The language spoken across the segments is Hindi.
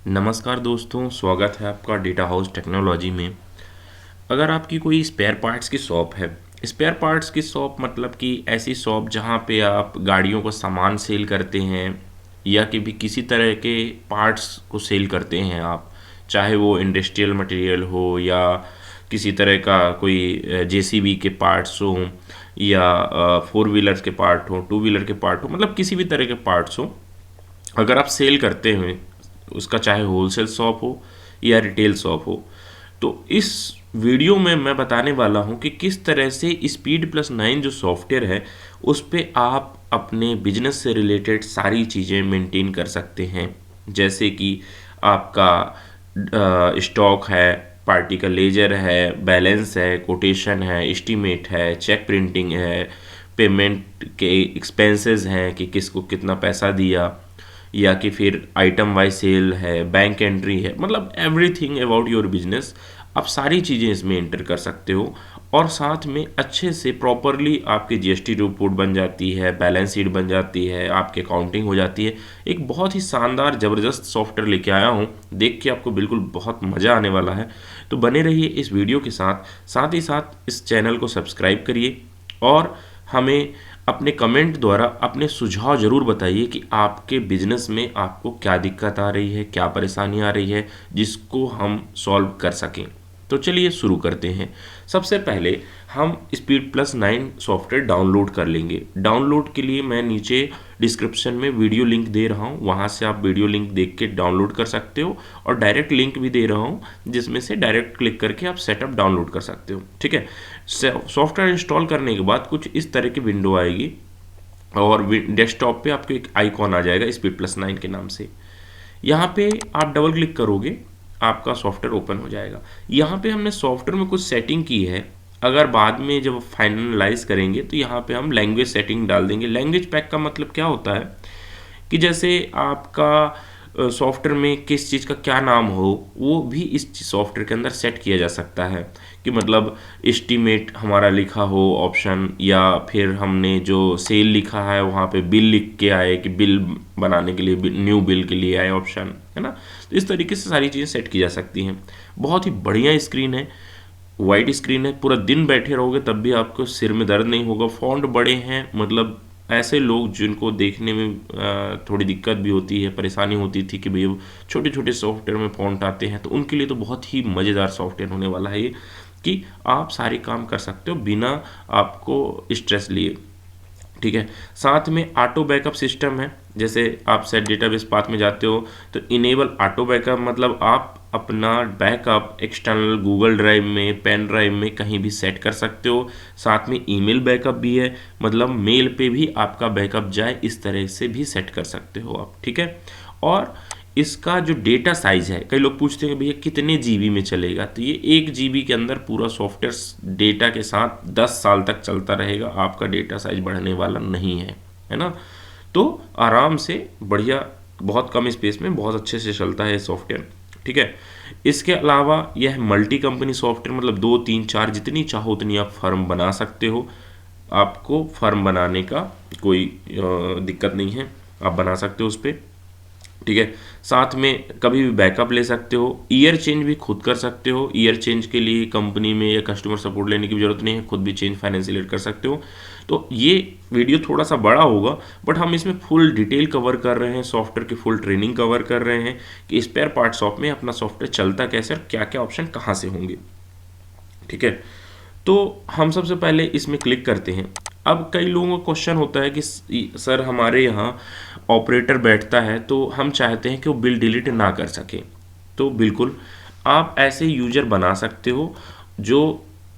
नमस्कार दोस्तों, स्वागत है आपका डेटा हाउस टेक्नोलॉजी में। अगर आपकी कोई स्पेयर पार्ट्स की शॉप है, स्पेयर पार्ट्स की शॉप मतलब कि ऐसी शॉप जहाँ पे आप गाड़ियों को सामान सेल करते हैं या कि भी किसी तरह के पार्ट्स को सेल करते हैं आप, चाहे वो इंडस्ट्रियल मटेरियल हो या किसी तरह का कोई जेसीबी के पार्ट्स हो या फोर व्हीलर्स के पार्ट हो, टू व्हीलर के पार्ट हो, मतलब किसी भी तरह के पार्ट्स हो। अगर आप सेल करते हैं उसका, चाहे होलसेल शॉप हो या रिटेल शॉप हो, तो इस वीडियो में मैं बताने वाला हूं कि किस तरह से स्पीड प्लस 9 जो सॉफ्टवेयर है उस पे आप अपने बिजनेस से रिलेटेड सारी चीज़ें मेंटेन कर सकते हैं। जैसे कि आपका स्टॉक है, पार्टी का लेजर है, बैलेंस है, कोटेशन है, एस्टीमेट है, चेक प्रिंटिंग है, पेमेंट के एक्सपेंसेस हैं कि किसको कितना पैसा दिया, या कि फिर आइटम वाइज सेल है, बैंक एंट्री है, मतलब एवरीथिंग अबाउट योर बिजनेस आप सारी चीज़ें इसमें एंटर कर सकते हो। और साथ में अच्छे से प्रॉपरली आपकी जीएसटी रिपोर्ट बन जाती है, बैलेंस शीट बन जाती है, आपकी अकाउंटिंग हो जाती है। एक बहुत ही शानदार ज़बरदस्त सॉफ्टवेयर लेके आया हूँ, देख के आपको बिल्कुल बहुत मज़ा आने वाला है। तो बने रहिए इस वीडियो के साथ, साथ ही साथ इस चैनल को सब्सक्राइब करिए और हमें अपने कमेंट द्वारा अपने सुझाव ज़रूर बताइए कि आपके बिजनेस में आपको क्या दिक्कत आ रही है, क्या परेशानी आ रही है, जिसको हम सॉल्व कर सकें। तो चलिए शुरू करते हैं। सबसे पहले हम स्पीड प्लस 9 सॉफ्टवेयर डाउनलोड कर लेंगे। डाउनलोड के लिए मैं नीचे डिस्क्रिप्शन में वीडियो लिंक दे रहा हूँ, वहाँ से आप वीडियो लिंक देख के डाउनलोड कर सकते हो, और डायरेक्ट लिंक भी दे रहा हूँ जिसमें से डायरेक्ट क्लिक करके आप सेटअप डाउनलोड कर सकते हो। ठीक है। सॉफ्टवेयर इंस्टॉल करने के बाद कुछ इस तरह की विंडो आएगी और डेस्कटॉप पे आपको एक आइकॉन आ जाएगा स्पीड प्लस 9 के नाम से। यहाँ पे आप डबल क्लिक करोगे, आपका सॉफ्टवेयर ओपन हो जाएगा। यहाँ पे हमने सॉफ्टवेयर में कुछ सेटिंग की है, अगर बाद में जब फाइनलाइज करेंगे तो यहाँ पे हम लैंग्वेज सेटिंग डाल देंगे। लैंग्वेज पैक का मतलब क्या होता है कि जैसे आपका सॉफ्टवेयर में किस चीज़ का क्या नाम हो, वो भी इस सॉफ्टवेयर के अंदर सेट किया जा सकता है। कि मतलब एस्टीमेट हमारा लिखा हो ऑप्शन, या फिर हमने जो सेल लिखा है वहाँ पे बिल लिख के आए कि बिल बनाने के लिए न्यू बिल के लिए आए ऑप्शन, है ना। तो इस तरीके से सारी चीज़ें सेट की जा सकती हैं। बहुत ही बढ़िया स्क्रीन है, वाइट स्क्रीन है, पूरा दिन बैठे रहोगे तब भी आपको सिर में दर्द नहीं होगा। फॉन्ट बड़े हैं, मतलब ऐसे लोग जिनको देखने में थोड़ी दिक्कत भी होती है, परेशानी होती थी कि भैया छोटे छोटे सॉफ्टवेयर में फॉन्ट आते हैं, तो उनके लिए तो बहुत ही मज़ेदार सॉफ्टवेयर होने वाला है ये, कि आप सारे काम कर सकते हो बिना आपको स्ट्रेस लिए। ठीक है। साथ में ऑटो बैकअप सिस्टम है। जैसे आप सेट डेटाबेस पाथ में जाते हो तो इनेबल ऑटो बैकअप, मतलब आप अपना बैकअप एक्सटर्नल गूगल ड्राइव में, पेन ड्राइव में कहीं भी सेट कर सकते हो। साथ में ईमेल बैकअप भी है, मतलब मेल पे भी आपका बैकअप जाए, इस तरह से भी सेट कर सकते हो आप। ठीक है। और इसका जो डेटा साइज है, कई लोग पूछते हैं भैया कितने जीबी में चलेगा, तो ये 1 जीबी के अंदर पूरा सॉफ्टवेयर डेटा के साथ 10 साल तक चलता रहेगा, आपका डेटा साइज बढ़ने वाला नहीं है ना। तो आराम से बढ़िया, बहुत कम स्पेस में बहुत अच्छे से चलता है सॉफ्टवेयर। ठीक है। इसके अलावा यह मल्टी कंपनी सॉफ्टवेयर, मतलब 2 3 4 जितनी चाहो उतनी आप फर्म बना सकते हो। आपको फर्म बनाने का कोई दिक्कत नहीं है, आप बना सकते हो उस पर। ठीक है। साथ में कभी भी बैकअप ले सकते हो, ईयर चेंज भी खुद कर सकते हो। ईयर चेंज के लिए कंपनी में या कस्टमर सपोर्ट लेने की जरूरत नहीं है, खुद भी चेंज फाइनेंशियल कर सकते हो। तो ये वीडियो थोड़ा सा बड़ा होगा, बट हम इसमें फुल डिटेल कवर कर रहे हैं, सॉफ्टवेयर की फुल ट्रेनिंग कवर कर रहे हैं कि स्पेयर पार्ट शॉप में अपना सॉफ्टवेयर चलता कैसे और क्या क्या ऑप्शन कहाँ से होंगे। ठीक है। तो हम सबसे पहले इसमें क्लिक करते हैं। अब कई लोगों का क्वेश्चन होता है कि सर हमारे यहाँ ऑपरेटर बैठता है तो हम चाहते हैं कि वो बिल डिलीट ना कर सके। तो बिल्कुल आप ऐसे यूजर बना सकते हो जो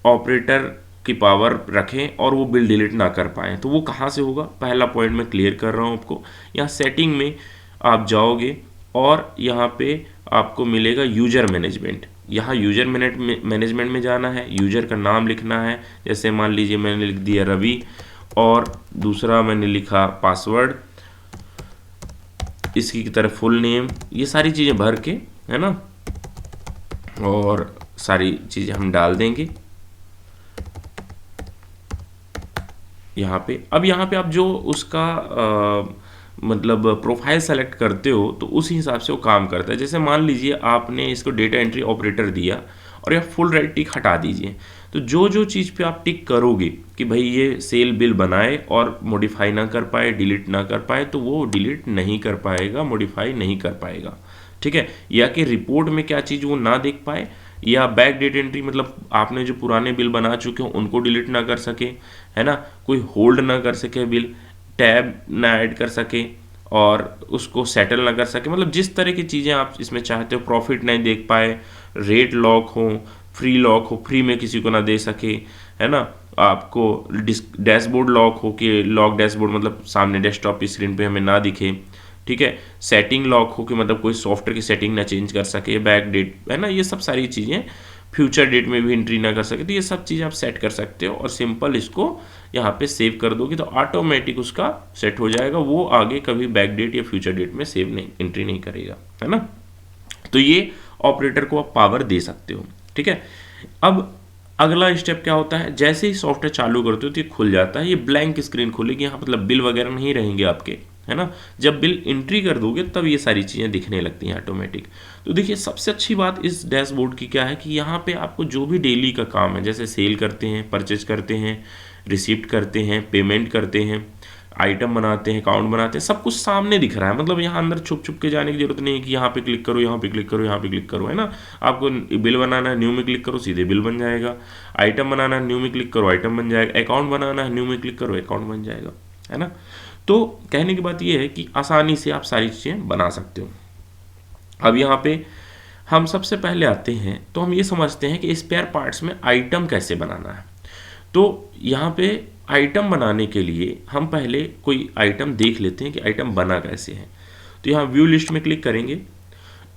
ऑपरेटर की पावर रखें और वो बिल डिलीट ना कर पाएँ। तो वो कहाँ से होगा, पहला पॉइंट मैं क्लियर कर रहा हूँ आपको। यहाँ सेटिंग में आप जाओगे और यहाँ पे आपको मिलेगा यूजर मैनेजमेंट। यहाँ यूजर मैनेजमेंट में जाना है, यूजर का नाम लिखना है। जैसे मान लीजिए मैंने लिख दिया रवि, और दूसरा मैंने लिखा पासवर्ड, इसकी की तरह फुल नेम, ये सारी चीज़ें भर के, है ना, और सारी चीज़ें हम डाल देंगे यहाँ पे। अब यहाँ पे आप जो उसका मतलब प्रोफाइल सेलेक्ट करते हो तो उस हिसाब से वो काम करता है। जैसे मान लीजिए आपने इसको डेटा एंट्री ऑपरेटर दिया और यह फुल राइट टिक हटा दीजिए, तो जो जो चीज़ पे आप टिक करोगे कि भाई ये सेल बिल बनाए और मॉडिफाई ना कर पाए, डिलीट ना कर पाए, तो वो डिलीट नहीं कर पाएगा, मॉडिफाई नहीं कर पाएगा, ठीक है। या कि रिपोर्ट में क्या चीज़ वो ना देख पाए, या बैक डेट एंट्री मतलब आपने जो पुराने बिल बना चुके हो उनको डिलीट ना कर सके, है ना, कोई होल्ड ना कर सके बिल, टैब ना ऐड कर सके और उसको सेटल ना कर सके, मतलब जिस तरह की चीज़ें आप इसमें चाहते हो, प्रॉफिट नहीं देख पाए, रेट लॉक हो, फ्री लॉक हो, फ्री में किसी को ना दे सके, है ना, आपको डैशबोर्ड लॉक हो कि लॉक डैशबोर्ड मतलब सामने डेस्कटॉप की स्क्रीन पे हमें ना दिखे, ठीक है, सेटिंग लॉक हो कि मतलब कोई सॉफ्टवेयर की सेटिंग ना चेंज कर सके, बैक डेट, है ना, ये सब सारी चीज़ें, फ्यूचर डेट में भी एंट्री ना कर सके, तो ये सब चीज़ें आप सेट कर सकते हो और सिंपल इसको यहाँ पे सेव कर दोगे तो ऑटोमेटिक उसका सेट हो जाएगा, वो आगे कभी बैक डेट या फ्यूचर डेट में सेव नहीं, एंट्री नहीं करेगा, है ना। तो ये ऑपरेटर को आप पावर दे सकते हो, ठीक है। अब अगला स्टेप क्या होता है, जैसे ही सॉफ्टवेयर चालू करते हो तो ये खुल जाता है, ये ब्लैंक स्क्रीन खुलेगी, यहाँ मतलब बिल वगैरह नहीं रहेंगे आपके, है ना। जब बिल एंट्री कर दोगे तब ये सारी चीज़ें दिखने लगती हैं ऑटोमेटिक। तो देखिए सबसे अच्छी बात इस डैशबोर्ड की क्या है कि यहाँ पे आपको जो भी डेली का काम है, जैसे सेल करते हैं, परचेज करते हैं, रिसिप्ट करते हैं, पेमेंट करते हैं, आइटम बनाते हैं, अकाउंट बनाते हैं, सब कुछ सामने दिख रहा है। मतलब यहाँ अंदर छुप छुप के जाने की जरूरत नहीं है कि यहाँ पे क्लिक करो, यहाँ पे क्लिक करो, यहाँ पे क्लिक करो, है ना। आपको बिल बनाना है, न्यू में क्लिक करो, सीधे बिल बन जाएगा। आइटम बनाना है, न्यू में क्लिक करो, आइटम बन जाएगा। अकाउंट बनाना है, न्यू में क्लिक करो, अकाउंट बन जाएगा, है ना। तो कहने की बात यह है कि आसानी से आप सारी चीज़ें बना सकते हो। अब यहाँ पे हम सबसे पहले आते हैं तो हम ये समझते हैं कि स्पेयर पार्ट्स में आइटम कैसे बनाना है। तो यहाँ पे आइटम बनाने के लिए हम पहले कोई आइटम देख लेते हैं कि आइटम बना कैसे है। तो यहाँ व्यू लिस्ट में क्लिक करेंगे।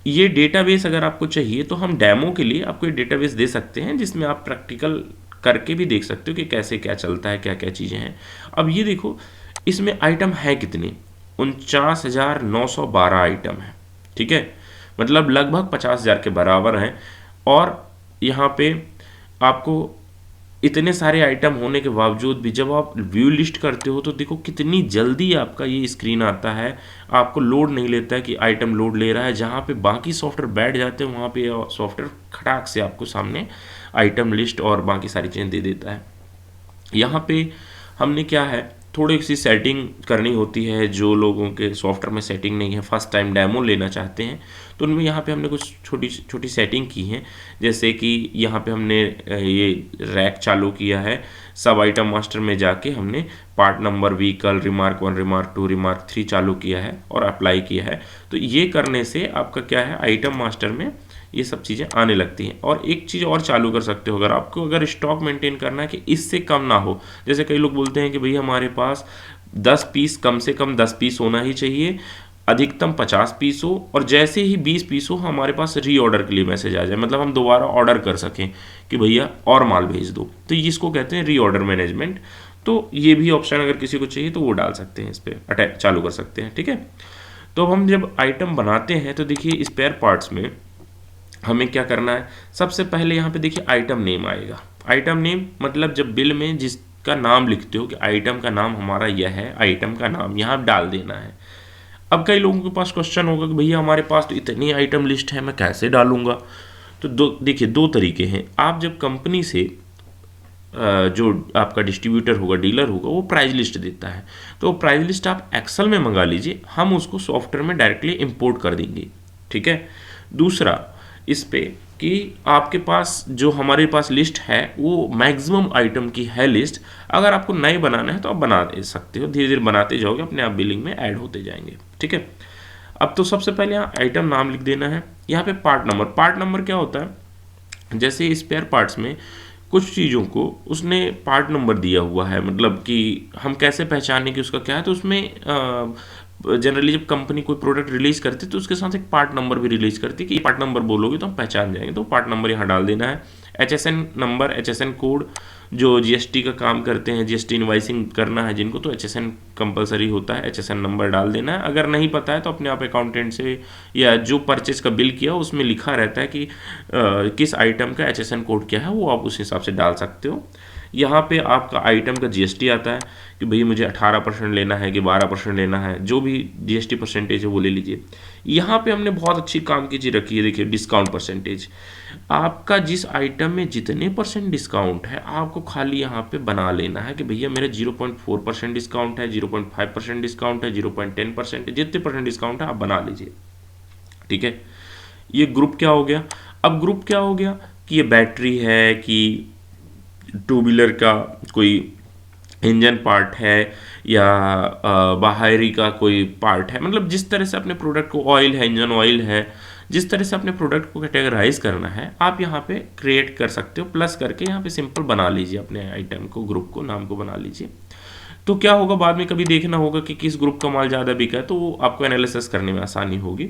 ये डेटाबेस अगर आपको चाहिए तो हम डेमो के लिए आपको ये डेटाबेस दे सकते हैं जिसमें आप प्रैक्टिकल करके भी देख सकते हो कि कैसे क्या चलता है, क्या क्या चीज़ें हैं। अब ये देखो इसमें आइटम है कितने, 49,912 आइटम है, ठीक है, मतलब लगभग 50,000 के बराबर हैं। और यहाँ पे आपको इतने सारे आइटम होने के बावजूद भी जब आप व्यू लिस्ट करते हो तो देखो कितनी जल्दी आपका ये स्क्रीन आता है, आपको लोड नहीं लेता है कि आइटम लोड ले रहा है। जहाँ पे बाकी सॉफ्टवेयर बैठ जाते हैं वहाँ पे सॉफ्टवेयर खटाक से आपको सामने आइटम लिस्ट और बाकी सारी चीज़ें दे देता है। यहाँ पे हमने क्या है, थोड़ी सी सेटिंग करनी होती है। जो लोगों के सॉफ्टवेयर में सेटिंग नहीं है, फर्स्ट टाइम डेमो लेना चाहते हैं, तो उनमें यहाँ पे हमने कुछ छोटी छोटी सेटिंग की है। जैसे कि यहाँ पे हमने ये रैक चालू किया है, सब आइटम मास्टर में जाके हमने part number, vehicle, remark 1, remark 2, remark 3 चालू किया है और अप्लाई किया है। तो ये करने से आपका क्या है, आइटम मास्टर में ये सब चीज़ें आने लगती हैं। और एक चीज़ और चालू कर सकते हो, अगर आपको अगर स्टॉक मेंटेन करना है कि इससे कम ना हो। जैसे कई लोग बोलते हैं कि भैया हमारे पास 10 पीस, कम से कम 10 पीस होना ही चाहिए, अधिकतम 50 पीस हो, और जैसे ही 20 पीस हो हमारे पास रीऑर्डर के लिए मैसेज आ जाए, मतलब हम दोबारा ऑर्डर कर सकें कि भैया और माल भेज दो। तो इसको कहते हैं रीऑर्डर मैनेजमेंट। तो ये भी ऑप्शन अगर किसी को चाहिए तो वो डाल सकते हैं, इस पर अटैच चालू कर सकते हैं, ठीक है। तो हम जब आइटम बनाते हैं तो देखिए स्पेयर पार्ट्स में हमें क्या करना है, सबसे पहले यहाँ पे देखिए आइटम नेम आएगा। आइटम नेम मतलब जब बिल में जिसका नाम लिखते हो कि आइटम का नाम हमारा यह है, आइटम का नाम यहाँ डाल देना है। अब कई लोगों के पास क्वेश्चन होगा कि भैया हमारे पास तो इतनी आइटम लिस्ट है, मैं कैसे डालूंगा। तो देखिए दो तरीके हैं। आप जब कंपनी से जो आपका डिस्ट्रीब्यूटर होगा, डीलर होगा, वो प्राइस लिस्ट देता है, तो प्राइस लिस्ट आप एक्सेल में मंगा लीजिए, हम उसको सॉफ्टवेयर में डायरेक्टली इंपोर्ट कर देंगे, ठीक है। दूसरा इस पे कि आपके पास जो हमारे पास लिस्ट है वो मैक्सिमम आइटम की है लिस्ट, अगर आपको नए बनाना है तो आप बना दे सकते हो, धीरे धीरे बनाते जाओगे, अपने आप बिलिंग में ऐड होते जाएंगे, ठीक है। अब तो सबसे पहले यहाँ आइटम नाम लिख देना है। यहाँ पे पार्ट नंबर, पार्ट नंबर क्या होता है, जैसे स्पेयर पार्ट्स में कुछ चीज़ों को उसने पार्ट नंबर दिया हुआ है, मतलब कि हम कैसे पहचाने कि उसका क्या है। तो उसमें जनरली जब कंपनी कोई प्रोडक्ट रिलीज करती है तो उसके साथ एक पार्ट नंबर भी रिलीज करती है कि ये पार्ट नंबर बोलोगे तो हम पहचान जाएंगे, तो पार्ट नंबर यहाँ डाल देना है। HSN नंबर, HSN कोड, जो GST का काम करते हैं, GST इनवाइसिंग करना है जिनको, तो HSN कंपलसरी होता है, HSN नंबर डाल देना है। अगर नहीं पता है तो अपने आप अकाउंटेंट से या जो परचेज का बिल किया उसमें लिखा रहता है कि किस आइटम का HSN कोड क्या है, वो आप उस हिसाब से डाल सकते हो। यहाँ पे आपका आइटम का जीएसटी आता है कि भई मुझे 18% लेना है कि 12% लेना है, जो भी जीएसटी परसेंटेज है वो ले लीजिए। यहाँ पे हमने बहुत अच्छी काम की चीज़ रखी है, देखिए डिस्काउंट परसेंटेज। आपका जिस आइटम में जितने परसेंट डिस्काउंट है आपको खाली यहाँ पे बना लेना है कि भैया मेरा 0.4% डिस्काउंट है, 0.5% डिस्काउंट है, 0.10% है, जितने परसेंट डिस्काउंट है आप बना लीजिए। ठीक है, ये ग्रुप क्या हो गया। अब ग्रुप क्या हो गया कि ये बैटरी है कि टू व्हीलर का कोई इंजन पार्ट है या बाहरी का कोई पार्ट है, मतलब जिस तरह से अपने प्रोडक्ट को, ऑयल है, इंजन ऑयल है, जिस तरह से अपने प्रोडक्ट को कैटेगराइज करना है आप यहाँ पे क्रिएट कर सकते हो। प्लस करके यहाँ पे सिंपल बना लीजिए अपने आइटम को, ग्रुप को, नाम को बना लीजिए। तो क्या होगा, बाद में कभी देखना होगा कि किस ग्रुप का माल ज़्यादा बिका है, तो आपको एनालिसिस करने में आसानी होगी।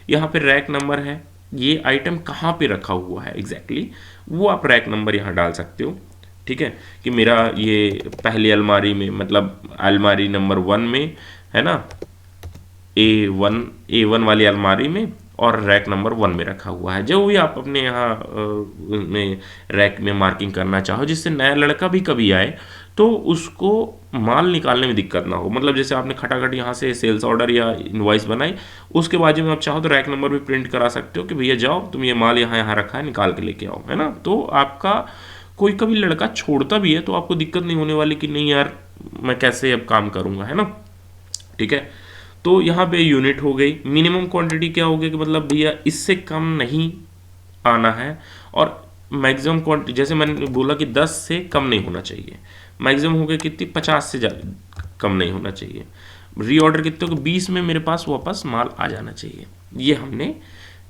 यहाँ पे रैक नंबर है, ये आइटम कहाँ पे रखा हुआ है एग्जैक्टली वो आप रैक नंबर यहाँ डाल सकते हो। ठीक है, कि मेरा ये पहली अलमारी में, मतलब अलमारी नंबर 1 में है ना, A1 वाली अलमारी में, और रैक नंबर 1 में रखा हुआ है। जो भी आप अपने यहाँ में रैक में मार्किंग करना चाहो, जिससे नया लड़का भी कभी आए तो उसको माल निकालने में दिक्कत ना हो। मतलब जैसे आपने खटाखट यहाँ से सेल्स ऑर्डर या इनवॉइस बनाई, उसके बाजू में आप चाहो तो रैक नंबर भी प्रिंट करा सकते हो कि भैया जाओ तुम ये माल यहाँ यहाँ रखा है निकाल के लेके आओ, है ना। तो आपका कोई कभी लड़का छोड़ता भी है तो आपको दिक्कत नहीं होने वाली कि नहीं यार मैं कैसे अब काम करूँगा, है ना। ठीक है, तो यहाँ पे यूनिट हो गई। मिनिमम क्वांटिटी क्या हो गया कि मतलब भैया इससे कम नहीं आना है, और मैक्सिमम क्वांटिटी जैसे मैंने बोला कि 10 से कम नहीं होना चाहिए। मैक्सिमम हो गया कितनी, 50 से ज़्यादा कम नहीं होना चाहिए। रीऑर्डर कितने को, 20 में मेरे पास वापस माल आ जाना चाहिए। ये हमने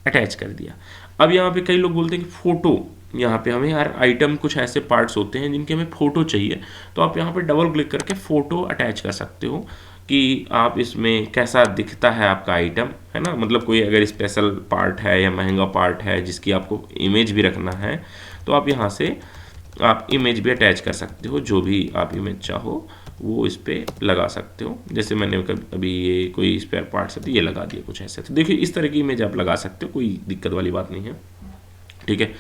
अटैच कर दिया। अब यहाँ पे कई लोग बोलते हैं कि फ़ोटो, यहाँ पे हमें यार आइटम कुछ ऐसे पार्ट्स होते हैं जिनके हमें फ़ोटो चाहिए, तो आप यहाँ पे डबल क्लिक करके फ़ोटो अटैच कर सकते हो कि आप इसमें कैसा दिखता है आपका आइटम, है ना। मतलब कोई अगर स्पेशल पार्ट है या महंगा पार्ट है जिसकी आपको इमेज भी रखना है, तो आप यहाँ से आप इमेज भी अटैच कर सकते हो। जो भी आप इमेज चाहो वो इस पर लगा सकते हो। जैसे मैंने अभी ये कोई स्पेयर पार्ट्स है तो ये लगा दिया कुछ ऐसे। तो देखिए इस तरह की इमेज आप लगा सकते हो, कोई दिक्कत वाली बात नहीं है। ठीक है,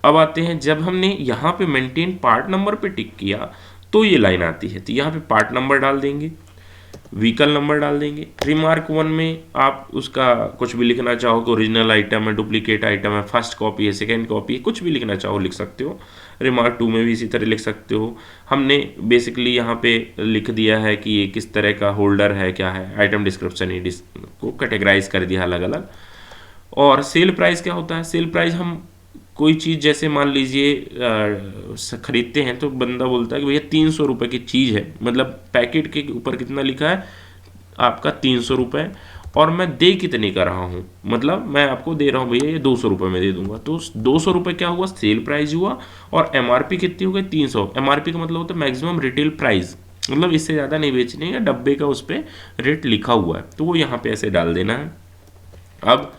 अब आते हैं, जब हमने यहाँ पे मेंटेन पार्ट नंबर पे टिक किया तो ये लाइन आती है। तो यहाँ पे पार्ट नंबर डाल देंगे, व्हीकल नंबर डाल देंगे। रिमार्क 1 में आप उसका कुछ भी लिखना चाहो कि ओरिजिनल आइटम है, डुप्लीकेट आइटम है, फर्स्ट कॉपी है, सेकेंड कॉपी है, कुछ भी लिखना चाहो लिख सकते हो। रिमार्क 2 में भी इसी तरह लिख सकते हो। हमने बेसिकली यहाँ पे लिख दिया है कि ये किस तरह का होल्डर है, क्या है, आइटम डिस्क्रिप्शन ही को कैटेगराइज कर दिया अलग अलग। और सेल प्राइस क्या होता है, सेल प्राइस हम कोई चीज़ जैसे मान लीजिए खरीदते हैं तो बंदा बोलता है कि भैया 300 रुपये की चीज़ है, मतलब पैकेट के ऊपर कितना लिखा है आपका 300 रुपये, और मैं दे कितने का रहा हूँ, मतलब मैं आपको दे रहा हूँ भैया ये 200 रुपये में दे दूंगा। तो 200 रुपये क्या हुआ, सेल प्राइस हुआ, और एमआरपी कितनी हो गई 300। एमआरपी का मतलब होता है मैक्सिमम रिटेल प्राइस, मतलब इससे ज़्यादा नहीं बेचने का, डब्बे का उस पर रेट लिखा हुआ है तो वो यहाँ पे ऐसे डाल देना है। अब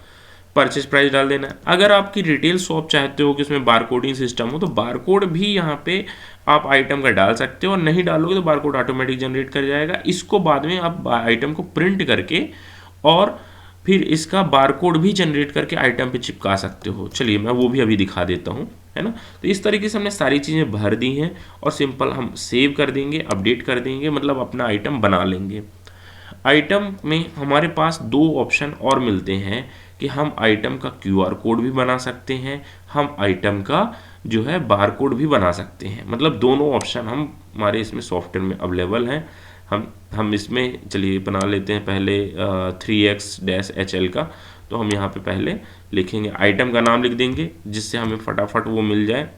परचेज प्राइस डाल देना है। अगर आपकी रिटेल शॉप चाहते हो कि उसमें बारकोडिंग सिस्टम हो तो बारकोड भी यहाँ पे आप आइटम का डाल सकते हो, और नहीं डालोगे तो बारकोड ऑटोमेटिक जनरेट कर जाएगा। इसको बाद में आप आइटम को प्रिंट करके और फिर इसका बारकोड भी जनरेट करके आइटम पे चिपका सकते हो। चलिए मैं वो भी अभी दिखा देता हूँ, है ना। तो इस तरीके से हमने सारी चीज़ें भर दी हैं और सिंपल हम सेव कर देंगे, अपडेट कर देंगे, मतलब अपना आइटम बना लेंगे। आइटम में हमारे पास 2 ऑप्शन और मिलते हैं कि हम आइटम का क्यूआर कोड भी बना सकते हैं, हम आइटम का जो है बार कोड भी बना सकते हैं। मतलब दोनों ऑप्शन हम हमारे इसमें सॉफ्टवेयर में अवेलेबल हैं। हम इसमें चलिए बना लेते हैं पहले 3x-HL का। तो हम यहाँ पे पहले लिखेंगे, आइटम का नाम लिख देंगे जिससे हमें फटाफट वो मिल जाए,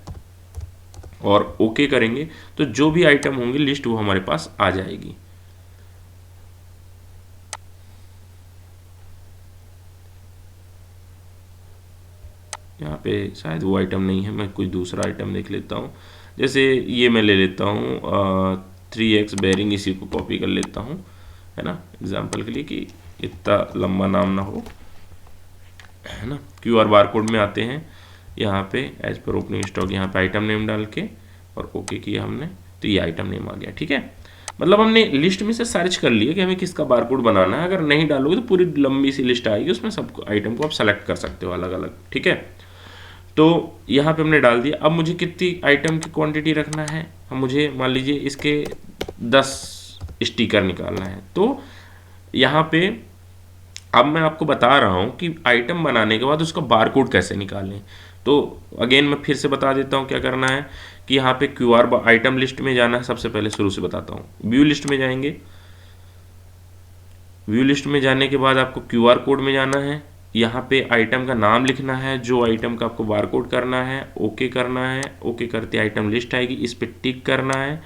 और ओके करेंगे तो जो भी आइटम होंगे लिस्ट वो हमारे पास आ जाएगी। यहाँ पे शायद वो आइटम नहीं है, मैं कोई दूसरा आइटम देख लेता हूँ। जैसे ये मैं ले लेता हूँ 3x बेरिंग, इसी को कॉपी कर लेता हूँ, है ना, एग्जाम्पल के लिए कि इतना लंबा नाम ना हो, है ना। क्यूआर बार कोड में आते हैं, यहाँ पे एज पर ओपनिंग स्टॉक, यहाँ पे आइटम नेम डाल के और ओके किया हमने तो ये आइटम नेम आ गया। ठीक है, मतलब हमने लिस्ट में से सर्च कर लिया कि हमें किसका बारकोड बनाना है। अगर नहीं डालोगे तो पूरी लंबी सी लिस्ट आएगी, उसमें सब आइटम को आप सेलेक्ट कर सकते हो अलग अलग। ठीक है, तो यहाँ पे हमने डाल दिया। अब मुझे कितनी आइटम की क्वांटिटी रखना है, हम मुझे मान लीजिए इसके 10 स्टिकर निकालना है। तो यहाँ पे अब मैं आपको बता रहा हूँ कि आइटम बनाने के बाद उसका बारकोड कैसे निकालें। तो अगेन मैं फिर से बता देता हूँ क्या करना है कि यहाँ पे QR आइटम लिस्ट में जाना है। सबसे पहले शुरू से बताता हूँ, व्यू लिस्ट में जाएंगे। व्यू लिस्ट में जाने के बाद आपको QR कोड में जाना है। यहाँ पे आइटम का नाम लिखना है, जो आइटम का आपको बारकोड करना है, ओके करना है। ओके करते आइटम लिस्ट आएगी, इस पे टिक करना है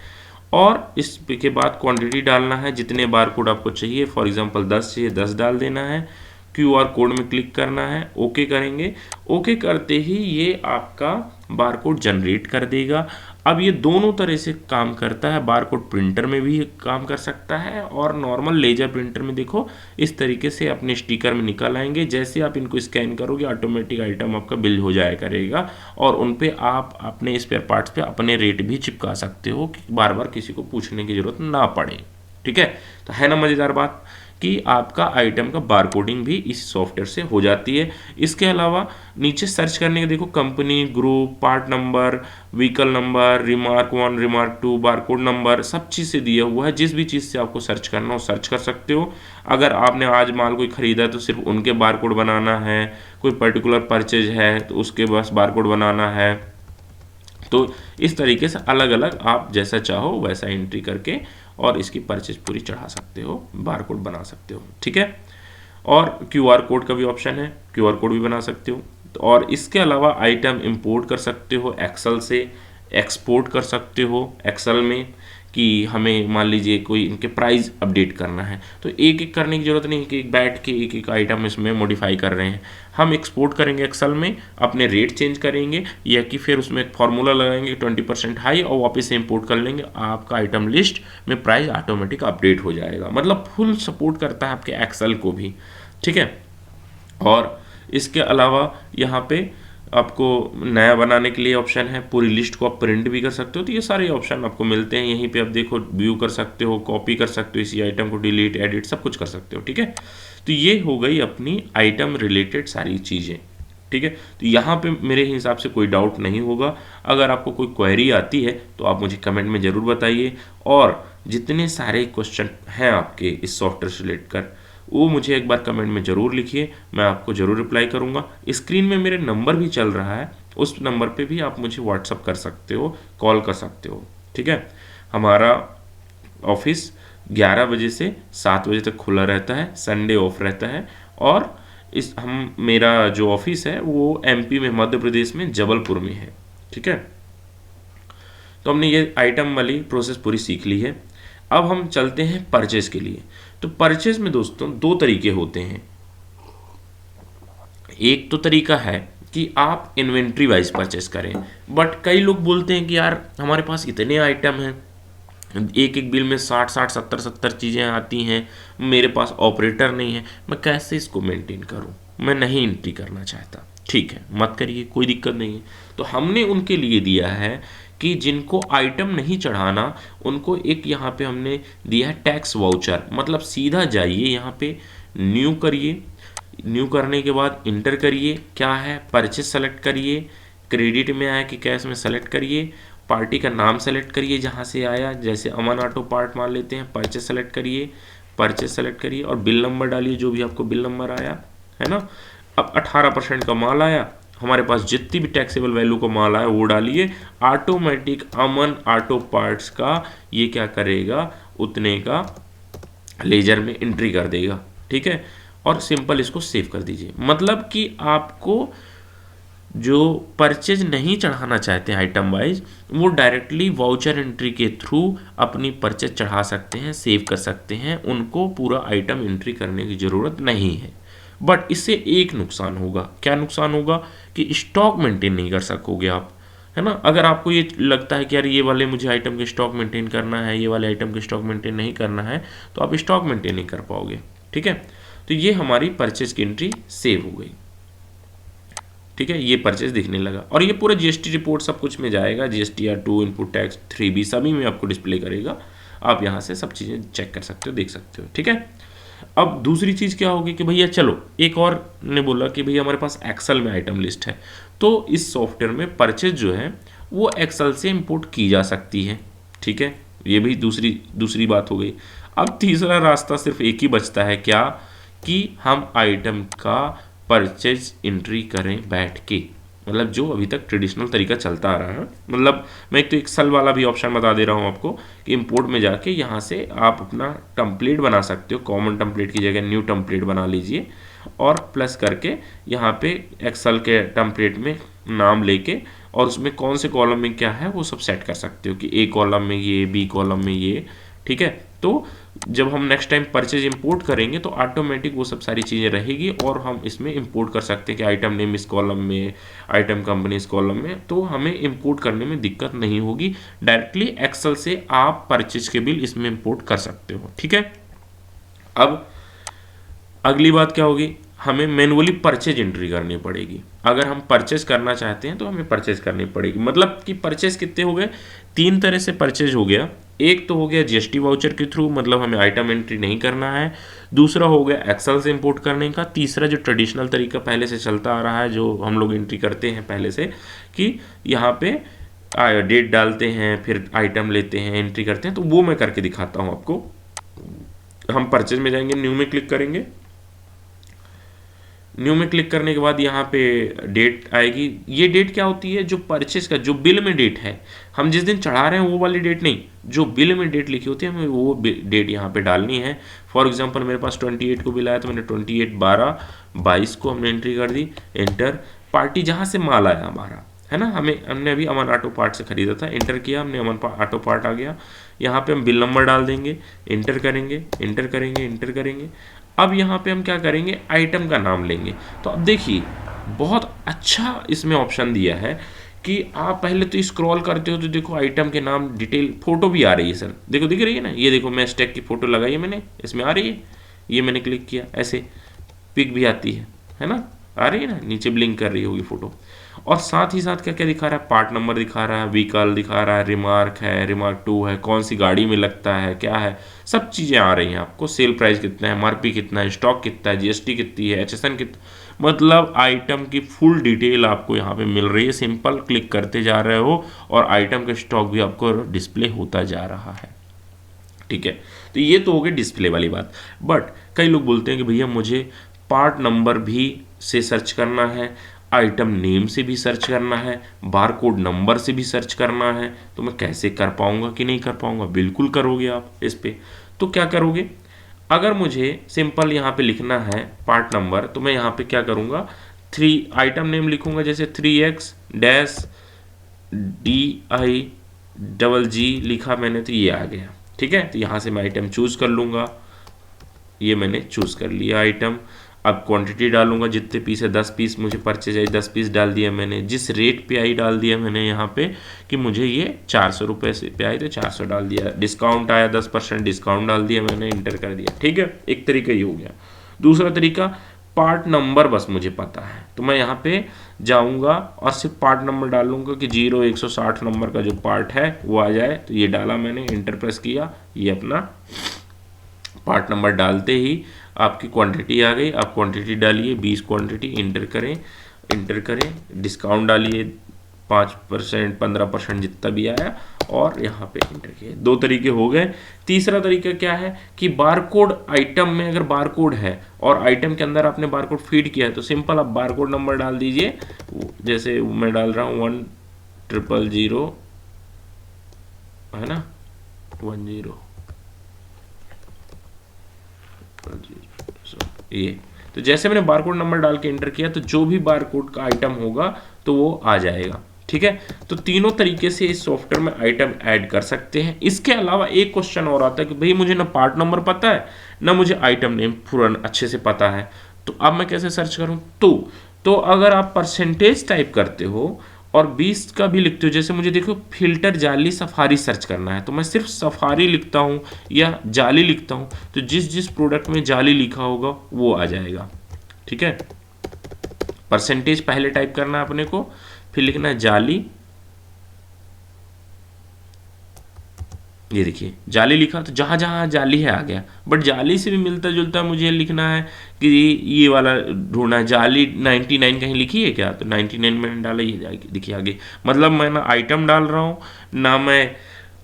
और इस के बाद क्वांटिटी डालना है, जितने बारकोड आपको चाहिए। फॉर एग्जांपल 10 चाहिए, 10 डाल देना है। QR कोड में क्लिक करना है, ओके करेंगे। ओके करते ही ये आपका बारकोड जनरेट कर देगा। अब ये दोनों तरह से काम करता है, बारकोड प्रिंटर में भी काम कर सकता है और नॉर्मल लेजर प्रिंटर में देखो इस तरीके से अपने स्टिकर में निकल आएंगे। जैसे आप इनको स्कैन करोगे ऑटोमेटिक आइटम आपका बिल हो जाया करेगा और उन पे आप अपने स्पेयर पार्ट्स पे अपने रेट भी चिपका सकते हो कि बार बार किसी को पूछने की जरूरत ना पड़े। ठीक है, तो है ना मज़ेदार बात कि आपका आइटम का बारकोडिंग भी इस सॉफ्टवेयर से हो जाती है। इसके अलावा नीचे सर्च करने के देखो company, group, part number, vehicle number, remark 1, remark 2, barcode number, सब चीज़ से दिया हुआ है। जिस भी चीज़ से आपको सर्च करना हो सर्च कर सकते हो। अगर आपने आज माल कोई ख़रीदा तो सिर्फ उनके बारकोड बनाना है, कोई पर्टिकुलर परचेज है तो उसके बस बारकोड बनाना है। तो इस तरीके से अलग अलग आप जैसा चाहो वैसा एंट्री करके और इसकी परचेज पूरी चढ़ा सकते हो, बारकोड बना सकते हो। ठीक है, और QR कोड का भी ऑप्शन है, QR कोड भी बना सकते हो। और इसके अलावा आइटम इंपोर्ट कर सकते हो एक्सेल से, एक्सपोर्ट कर सकते हो एक्सेल में कि हमें मान लीजिए कोई इनके प्राइस अपडेट करना है तो एक एक करने की ज़रूरत नहीं है कि बैठ के एक एक आइटम इसमें मॉडिफाई कर रहे हैं। हम एक्सपोर्ट करेंगे एक्सेल में, अपने रेट चेंज करेंगे या कि फिर उसमें एक फार्मूला लगाएंगे 20% हाई और वापस से इंपोर्ट कर लेंगे, आपका आइटम लिस्ट में प्राइस ऑटोमेटिक अपडेट हो जाएगा। मतलब फुल सपोर्ट करता है आपके एक्सेल को भी। ठीक है, और इसके अलावा यहाँ पे आपको नया बनाने के लिए ऑप्शन है, पूरी लिस्ट को आप प्रिंट भी कर सकते हो। तो ये सारे ऑप्शन आपको मिलते हैं यहीं पे। आप देखो व्यू कर सकते हो, कॉपी कर सकते हो, इसी आइटम को डिलीट, एडिट सब कुछ कर सकते हो। ठीक है, तो ये हो गई अपनी आइटम रिलेटेड सारी चीज़ें। ठीक है, तो यहाँ पे मेरे हिसाब से कोई डाउट नहीं होगा। अगर आपको कोई क्वेरी आती है तो आप मुझे कमेंट में ज़रूर बताइए और जितने सारे क्वेश्चन हैं आपके इस सॉफ्टवेयर से रिलेटेड कर वो मुझे एक बार कमेंट में ज़रूर लिखिए, मैं आपको ज़रूर रिप्लाई करूँगा। स्क्रीन में मेरे नंबर भी चल रहा है, उस नंबर पे भी आप मुझे व्हाट्सअप कर सकते हो, कॉल कर सकते हो। ठीक है, हमारा ऑफिस 11 बजे से 7 बजे तक खुला रहता है, संडे ऑफ रहता है। और मेरा जो ऑफिस है वो MP में, मध्य प्रदेश में जबलपुर में है। ठीक है, तो हमने ये आइटम वाली प्रोसेस पूरी सीख ली है। अब हम चलते हैं परचेज के लिए। तो परचेज में दोस्तों दो तरीके होते हैं। एक तो तरीका है कि आप इन्वेंट्री वाइज परचेस करें, बट कई लोग बोलते हैं कि यार हमारे पास इतने आइटम हैं, एक एक बिल में 60-60, 70-70 चीज़ें आती हैं, मेरे पास ऑपरेटर नहीं है, मैं कैसे इसको मेंटेन करूं, मैं नहीं एंट्री करना चाहता। ठीक है, मत करिए, कोई दिक्कत नहीं है। तो हमने उनके लिए दिया है कि जिनको आइटम नहीं चढ़ाना उनको एक यहाँ पे हमने दिया है टैक्स वाउचर। मतलब सीधा जाइए यहाँ पे न्यू करिए, न्यू करने के बाद इंटर करिए, क्या है परचेस सेलेक्ट करिए, क्रेडिट में आया कि कैश में सेलेक्ट करिए, पार्टी का नाम सेलेक्ट करिए जहाँ से आया, जैसे अमन ऑटो पार्ट मान लेते हैं, परचेस सेलेक्ट करिए, परचेस सेलेक्ट करिए और बिल नंबर डालिए, जो भी आपको बिल नंबर आया है ना। अब 18% का माल आया, हमारे पास जितनी भी टैक्सेबल वैल्यू का माल आया वो डालिए। ऑटोमेटिक अमन ऑटो पार्ट्स का ये क्या करेगा, उतने का लेजर में एंट्री कर देगा। ठीक है, और सिंपल इसको सेव कर दीजिए। मतलब कि आपको जो परचेज नहीं चढ़ाना चाहते हैं आइटम वाइज, वो डायरेक्टली वाउचर एंट्री के थ्रू अपनी परचेज चढ़ा सकते हैं, सेव कर सकते हैं, उनको पूरा आइटम एंट्री करने की ज़रूरत नहीं है। बट इससे एक नुकसान होगा। क्या नुकसान होगा कि स्टॉक मेंटेन नहीं कर सकोगे आप, है ना। अगर आपको ये लगता है कि यार ये वाले मुझे आइटम के स्टॉक मेंटेन करना है, ये वाले आइटम के स्टॉक मेंटेन नहीं करना है, तो आप स्टॉक मेंटेन नहीं कर पाओगे। ठीक है, तो ये हमारी परचेज की एंट्री सेव हो गई। ठीक है, ये परचेज दिखने लगा और ये पूरा GST रिपोर्ट सब कुछ में जाएगा, GSTR2, इनपुट टैक्स 3B सभी में आपको डिस्प्ले करेगा। आप यहाँ से सब चीज़ें चेक कर सकते हो, देख सकते हो। ठीक है, अब दूसरी चीज़ क्या होगी कि भैया चलो एक और ने बोला कि भैया हमारे पास एक्सेल में आइटम लिस्ट है, तो इस सॉफ्टवेयर में परचेज जो है वो एक्सेल से इंपोर्ट की जा सकती है। ठीक है, ये भी दूसरी दूसरी बात हो गई। अब तीसरा रास्ता सिर्फ एक ही बचता है, क्या कि हम आइटम का परचेज एंट्री करें बैठ के, मतलब जो अभी तक ट्रेडिशनल तरीका चलता आ रहा है। मतलब मैं एक तो एक्सेल वाला भी ऑप्शन बता दे रहा हूँ आपको कि इंपोर्ट में जाके यहाँ से आप अपना टेम्पलेट बना सकते हो, कॉमन टेम्पलेट की जगह न्यू टेम्पलेट बना लीजिए और प्लस करके यहाँ पे एक्सेल के टेम्पलेट में नाम लेके और उसमें कौन से कॉलम में क्या है वो सब सेट कर सकते हो कि ए कॉलम में ये, बी कॉलम में ये। ठीक है, तो जब हम नेक्स्ट टाइम परचेज इंपोर्ट करेंगे तो ऑटोमेटिक वो सब सारी चीज़ें रहेगी और हम इसमें इंपोर्ट कर सकते हैं कि आइटम नेम इस कॉलम में, आइटम कंपनी इस कॉलम में, तो हमें इंपोर्ट करने में दिक्कत नहीं होगी। डायरेक्टली एक्सेल से आप परचेज के बिल इसमें इंपोर्ट कर सकते हो। ठीक है, अब अगली बात क्या होगी, हमें मैनुअली परचेज एंट्री करनी पड़ेगी। अगर हम परचेज करना चाहते हैं तो हमें परचेज करनी पड़ेगी। मतलब कि परचेज कितने हो गए, तीन तरह से परचेज हो गया। एक तो हो गया जीएसटी वाउचर के थ्रू, मतलब हमें आइटम एंट्री नहीं करना है। दूसरा हो गया एक्सेल से इंपोर्ट करने का। तीसरा जो ट्रेडिशनल तरीका पहले से चलता आ रहा है, जो हम लोग एंट्री करते हैं पहले से, कि यहाँ पे डेट डालते हैं फिर आइटम लेते हैं एंट्री करते हैं, तो वो मैं करके दिखाता हूँ आपको। हम परचेज में जाएंगे, न्यू में क्लिक करेंगे। न्यू में क्लिक करने के बाद यहाँ पे डेट आएगी। ये डेट क्या होती है, जो परचेज का जो बिल में डेट है, हम जिस दिन चढ़ा रहे हैं वो वाली डेट नहीं, जो बिल में डेट लिखी होती है हमें वो डेट यहाँ पे डालनी है। फॉर एग्जांपल मेरे पास 28 को बिल आया तो मैंने 28/12/22 को हमने एंट्री कर दी, एंटर। पार्टी जहाँ से माल आया हमारा है ना, हमने अभी अमन ऑटो पार्ट से खरीदा था, एंटर किया हमने, अमन ऑटो पार्ट आ गया। यहाँ पे हम बिल नंबर डाल देंगे, एंटर करेंगे, एंटर करेंगे, एंटर करेंगे। अब यहाँ पे हम क्या करेंगे, आइटम का नाम लेंगे। तो अब देखिए बहुत अच्छा इसमें ऑप्शन दिया है कि आप पहले तो स्क्रॉल करते हो तो देखो आइटम के नाम डिटेल, फोटो भी आ रही है सर, देखो दिख रही है ना, ये देखो मैं स्टैक की फोटो लगाई है मैंने, इसमें आ रही है, ये मैंने क्लिक किया, ऐसे पिक भी आती है ना, आ रही है ना, नीचे ब्लिंक कर रही होगी फोटो। और साथ ही साथ क्या क्या दिखा रहा है, पार्ट नंबर दिखा रहा है, व्हीकल दिखा रहा है, रिमार्क है, रिमार्क 2 है, कौन सी गाड़ी में लगता है, क्या है, सब चीज़ें आ रही हैं आपको। सेल प्राइस कितना है, एमआरपी कितना है, स्टॉक कितना है, जीएसटी कितनी है, एचएसएन कितना, मतलब आइटम की फुल डिटेल आपको यहाँ पे मिल रही है। सिंपल क्लिक करते जा रहे हो और आइटम का स्टॉक भी आपको डिस्प्ले होता जा रहा है। ठीक है, तो ये तो हो गई डिस्प्ले वाली बात। बट कई लोग बोलते हैं कि भैया मुझे पार्ट नंबर भी से सर्च करना है, आइटम नेम से भी सर्च करना है, बारकोड नंबर से भी सर्च करना है, तो मैं कैसे कर पाऊंगा कि नहीं कर पाऊंगा? बिल्कुल करोगे आप इस पे। तो क्या करोगे, अगर मुझे सिंपल यहाँ पे लिखना है पार्ट नंबर, तो मैं यहाँ पे क्या करूँगा, 3 आइटम नेम लिखूंगा, जैसे 3X-DI-G लिखा मैंने तो ये आ गया। ठीक है, तो यहाँ से मैं आइटम चूज़ कर लूँगा, ये मैंने चूज़ कर लिया आइटम। अब क्वांटिटी डालूंगा, जितने पीस है 10 पीस मुझे परचेज आई, 10 पीस डाल दिया मैंने। जिस रेट पे आई डाल दिया मैंने यहाँ पे कि मुझे ये 400 रुपये से पे आई तो 400 डाल दिया। डिस्काउंट आया 10% डिस्काउंट डाल दिया मैंने, इंटर कर दिया। ठीक है, एक तरीका ये हो गया। दूसरा तरीका, पार्ट नंबर बस मुझे पता है तो मैं यहाँ पे जाऊँगा और सिर्फ पार्ट नंबर डालूंगा कि 0160 नंबर का जो पार्ट है वो आ जाए। तो ये डाला मैंने, इंटर प्रेस किया, ये अपना पार्ट नंबर डालते ही आपकी क्वांटिटी आ गई। आप क्वांटिटी डालिए 20 क्वांटिटी, इंटर करें, इंटर करें, डिस्काउंट डालिए 5% 15% जितना भी आया और यहाँ पे इंटर किए। 2 तरीके हो गए। तीसरा तरीका क्या है कि बारकोड, आइटम में अगर बारकोड है और आइटम के अंदर आपने बारकोड फीड किया है तो सिंपल आप बारकोड नंबर डाल दीजिए, जैसे मैं डाल रहा हूँ 1000 है ना, 10 ये। तो जैसे मैंने बारकोड नंबर डाल के एंटर किया तो जो भी बारकोड का आइटम होगा तो वो आ जाएगा। ठीक है, तो तीनों तरीके से इस सॉफ्टवेयर में आइटम ऐड कर सकते हैं। इसके अलावा एक क्वेश्चन और आता है कि भाई मुझे ना पार्ट नंबर पता है ना मुझे आइटम नेम पूरा अच्छे से पता है, तो अब मैं कैसे सर्च करूं? तो अगर आप परसेंटेज टाइप करते हो और 20 का भी लिखते हो, जैसे मुझे देखो फिल्टर जाली सफारी सर्च करना है तो मैं सिर्फ सफारी लिखता हूँ या जाली लिखता हूँ, तो जिस जिस प्रोडक्ट में जाली लिखा होगा वो आ जाएगा। ठीक है, परसेंटेज पहले टाइप करना है अपने को, फिर लिखना है जाली, ये देखिए जाली लिखा, तो जहाँ जहाँ जाली है आ गया, बट जाली से भी मिलता जुलता मुझे लिखना है कि ये वाला ढूंढना है। जाली 99 कहीं लिखी है क्या, तो 99 मैंने डाला, ये जाएगी देखिए आगे। मतलब मैं ना आइटम डाल रहा हूँ, ना मैं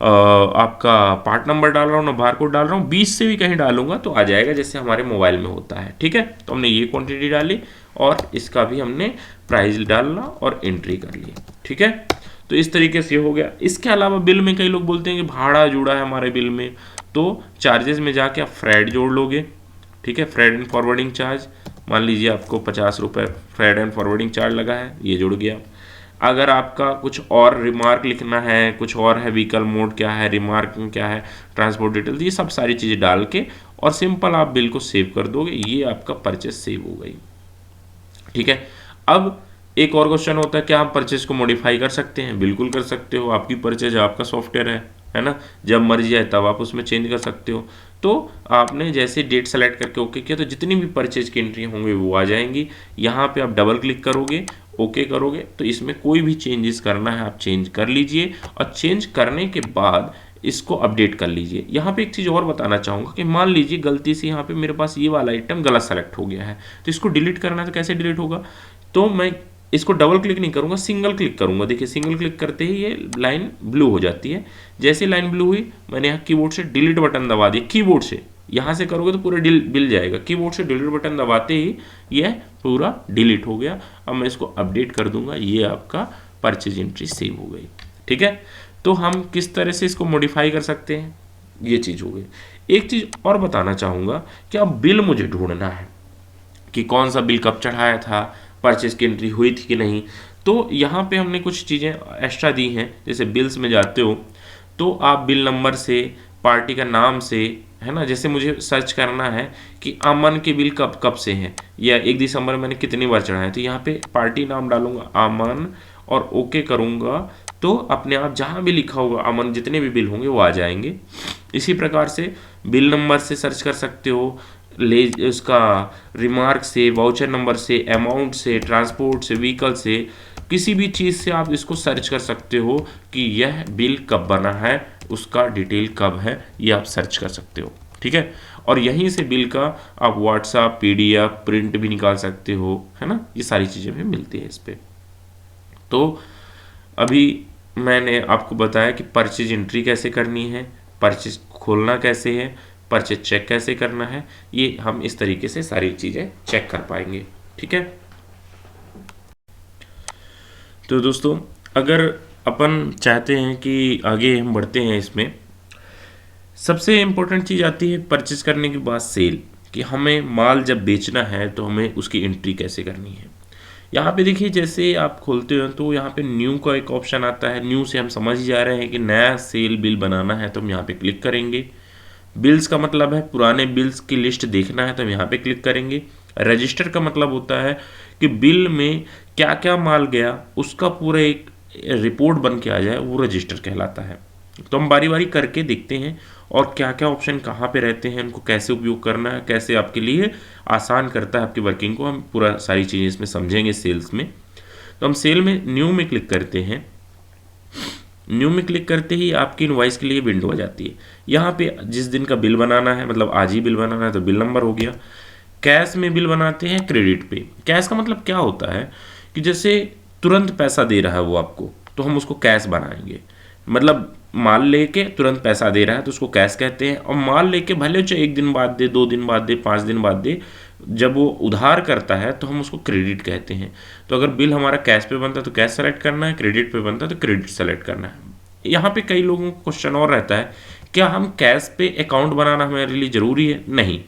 आपका पार्ट नंबर डाल रहा हूँ, ना बार कोड डाल रहा हूँ। 20 से भी कहीं डालूंगा तो आ जाएगा, जैसे हमारे मोबाइल में होता है। ठीक है, तो हमने ये क्वांटिटी डाली और इसका भी हमने प्राइस डालना और एंट्री कर ली। ठीक है, तो इस तरीके से हो गया। इसके अलावा बिल में कई लोग बोलते हैं कि भाड़ा जुड़ा है हमारे बिल में, तो चार्जेस में जाके आप फ्रेड जोड़ लोगे। ठीक है, फ्रेड एंड फॉरवर्डिंग चार्ज, मान लीजिए आपको 50 रुपये फ्रेड एंड फॉरवर्डिंग चार्ज लगा है, ये जुड़ गया। अगर आपका कुछ और रिमार्क लिखना है, कुछ और है, व्हीकल मोड क्या है, रिमार्क क्या है, ट्रांसपोर्ट डिटेल, ये सब सारी चीज़ें डाल के और सिंपल आप बिल को सेव कर दोगे, ये आपका परचेस सेव हो गई। ठीक है, अब एक और क्वेश्चन होता है, क्या आप परचेज को मॉडिफाई कर सकते हैं? बिल्कुल कर सकते हो, आपकी परचेज आपका सॉफ्टवेयर है ना, जब मर्जी आए तब आप उसमें चेंज कर सकते हो। तो आपने जैसे डेट सेलेक्ट करके ओके किया, तो जितनी भी परचेज की एंट्री होंगी वो आ जाएंगी। यहाँ पे आप डबल क्लिक करोगे, ओके करोगे, तो इसमें कोई भी चेंजेस करना है आप चेंज कर लीजिए, और चेंज करने के बाद इसको अपडेट कर लीजिए। यहाँ पे एक चीज़ और बताना चाहूँगा कि मान लीजिए गलती से यहाँ पे मेरे पास ये वाला आइटम गलत सेलेक्ट हो गया है, तो इसको डिलीट करना है, तो कैसे डिलीट होगा? तो मैं इसको डबल क्लिक नहीं करूंगा, सिंगल क्लिक करूंगा। देखिए सिंगल क्लिक करते ही ये लाइन ब्लू हो जाती है। जैसे लाइन ब्लू हुई, मैंने यहाँ कीबोर्ड से डिलीट बटन दबा दिया। कीबोर्ड से यहाँ से करोगे तो पूरा बिल जाएगा, कीबोर्ड से डिलीट बटन दबाते ही यह पूरा डिलीट हो गया। अब मैं इसको अपडेट कर दूंगा, ये आपका परचेज एंट्री सेव हो गई। ठीक है, तो हम किस तरह से इसको मॉडिफाई कर सकते हैं, ये चीज़ हो गई। एक चीज़ और बताना चाहूँगा कि अब बिल मुझे ढूंढना है कि कौन सा बिल कब चढ़ाया था, परचेज की एंट्री हुई थी कि नहीं। तो यहाँ पे हमने कुछ चीज़ें एक्स्ट्रा दी हैं। जैसे बिल्स में जाते हो तो आप बिल नंबर से, पार्टी का नाम से, है ना, जैसे मुझे सर्च करना है कि अमन के बिल कब कब से हैं, या 1 दिसंबर मैंने कितनी बार चढ़ाया, तो यहाँ पे पार्टी नाम डालूंगा अमन और ओके करूँगा, तो अपने आप जहाँ भी लिखा होगा अमन, जितने भी बिल होंगे वो आ जाएंगे। इसी प्रकार से बिल नंबर से सर्च कर सकते हो, ले उसका रिमार्क से, वाउचर नंबर से, अमाउंट से, ट्रांसपोर्ट से, व्हीकल से, किसी भी चीज़ से आप इसको सर्च कर सकते हो कि यह बिल कब बना है, उसका डिटेल कब है, ये आप सर्च कर सकते हो। ठीक है, और यहीं से बिल का आप व्हाट्सएप, पीडीएफ, प्रिंट भी निकाल सकते हो, है ना, ये सारी चीज़ें भी मिलती है इस पर। तो अभी मैंने आपको बताया कि परचेज एंट्री कैसे करनी है, परचेज खोलना कैसे है, परचेज चेक कैसे करना है, ये हम इस तरीके से सारी चीज़ें चेक कर पाएंगे। ठीक है, तो दोस्तों अगर अपन चाहते हैं कि आगे हम बढ़ते हैं इसमें, सबसे इम्पोर्टेंट चीज़ आती है परचेज करने के बाद सेल, कि हमें माल जब बेचना है तो हमें उसकी एंट्री कैसे करनी है। यहाँ पे देखिए जैसे आप खोलते हो तो यहाँ पे न्यू का एक ऑप्शन आता है। न्यू से हम समझ ही जा रहे हैं कि नया सेल बिल बनाना है, तो हम यहाँ पे क्लिक करेंगे। बिल्स का मतलब है पुराने बिल्स की लिस्ट देखना है, तो हम यहाँ पे क्लिक करेंगे। रजिस्टर का मतलब होता है कि बिल में क्या क्या माल गया उसका पूरा एक रिपोर्ट बन के आ जाए, वो रजिस्टर कहलाता है। तो हम बारी बारी करके देखते हैं और क्या क्या ऑप्शन कहाँ पे रहते हैं, उनको कैसे उपयोग करना है, कैसे आपके लिए आसान करता है आपकी वर्किंग को, हम पूरा सारी चीज़ें इसमें समझेंगे सेल्स में। तो हम सेल में न्यू में क्लिक करते हैं। न्यू में क्लिक करते ही आपकी इनवॉइस के लिए विंडो आ जाती है। यहाँ पे जिस दिन का बिल बनाना है, मतलब आज ही बिल बनाना है, तो बिल नंबर हो गया। कैश में बिल बनाते हैं क्रेडिट पे। कैश का मतलब क्या होता है कि जैसे तुरंत पैसा दे रहा है वो आपको, तो हम उसको कैश बनाएंगे। मतलब माल लेके तुरंत पैसा दे रहा है तो उसको कैश कहते हैं। और माल लेके भले चाहे 1 दिन बाद दे, 2 दिन बाद दे, 5 दिन बाद दे, जब वो उधार करता है तो हम उसको क्रेडिट कहते हैं। तो अगर बिल हमारा कैश पे बनता है तो कैश सेलेक्ट करना है, क्रेडिट पे बनता है तो क्रेडिट सेलेक्ट करना है। यहाँ पे कई लोगों को क्वेश्चन और रहता है, क्या हम कैश पे अकाउंट बनाना हमारे लिए ज़रूरी है? नहीं,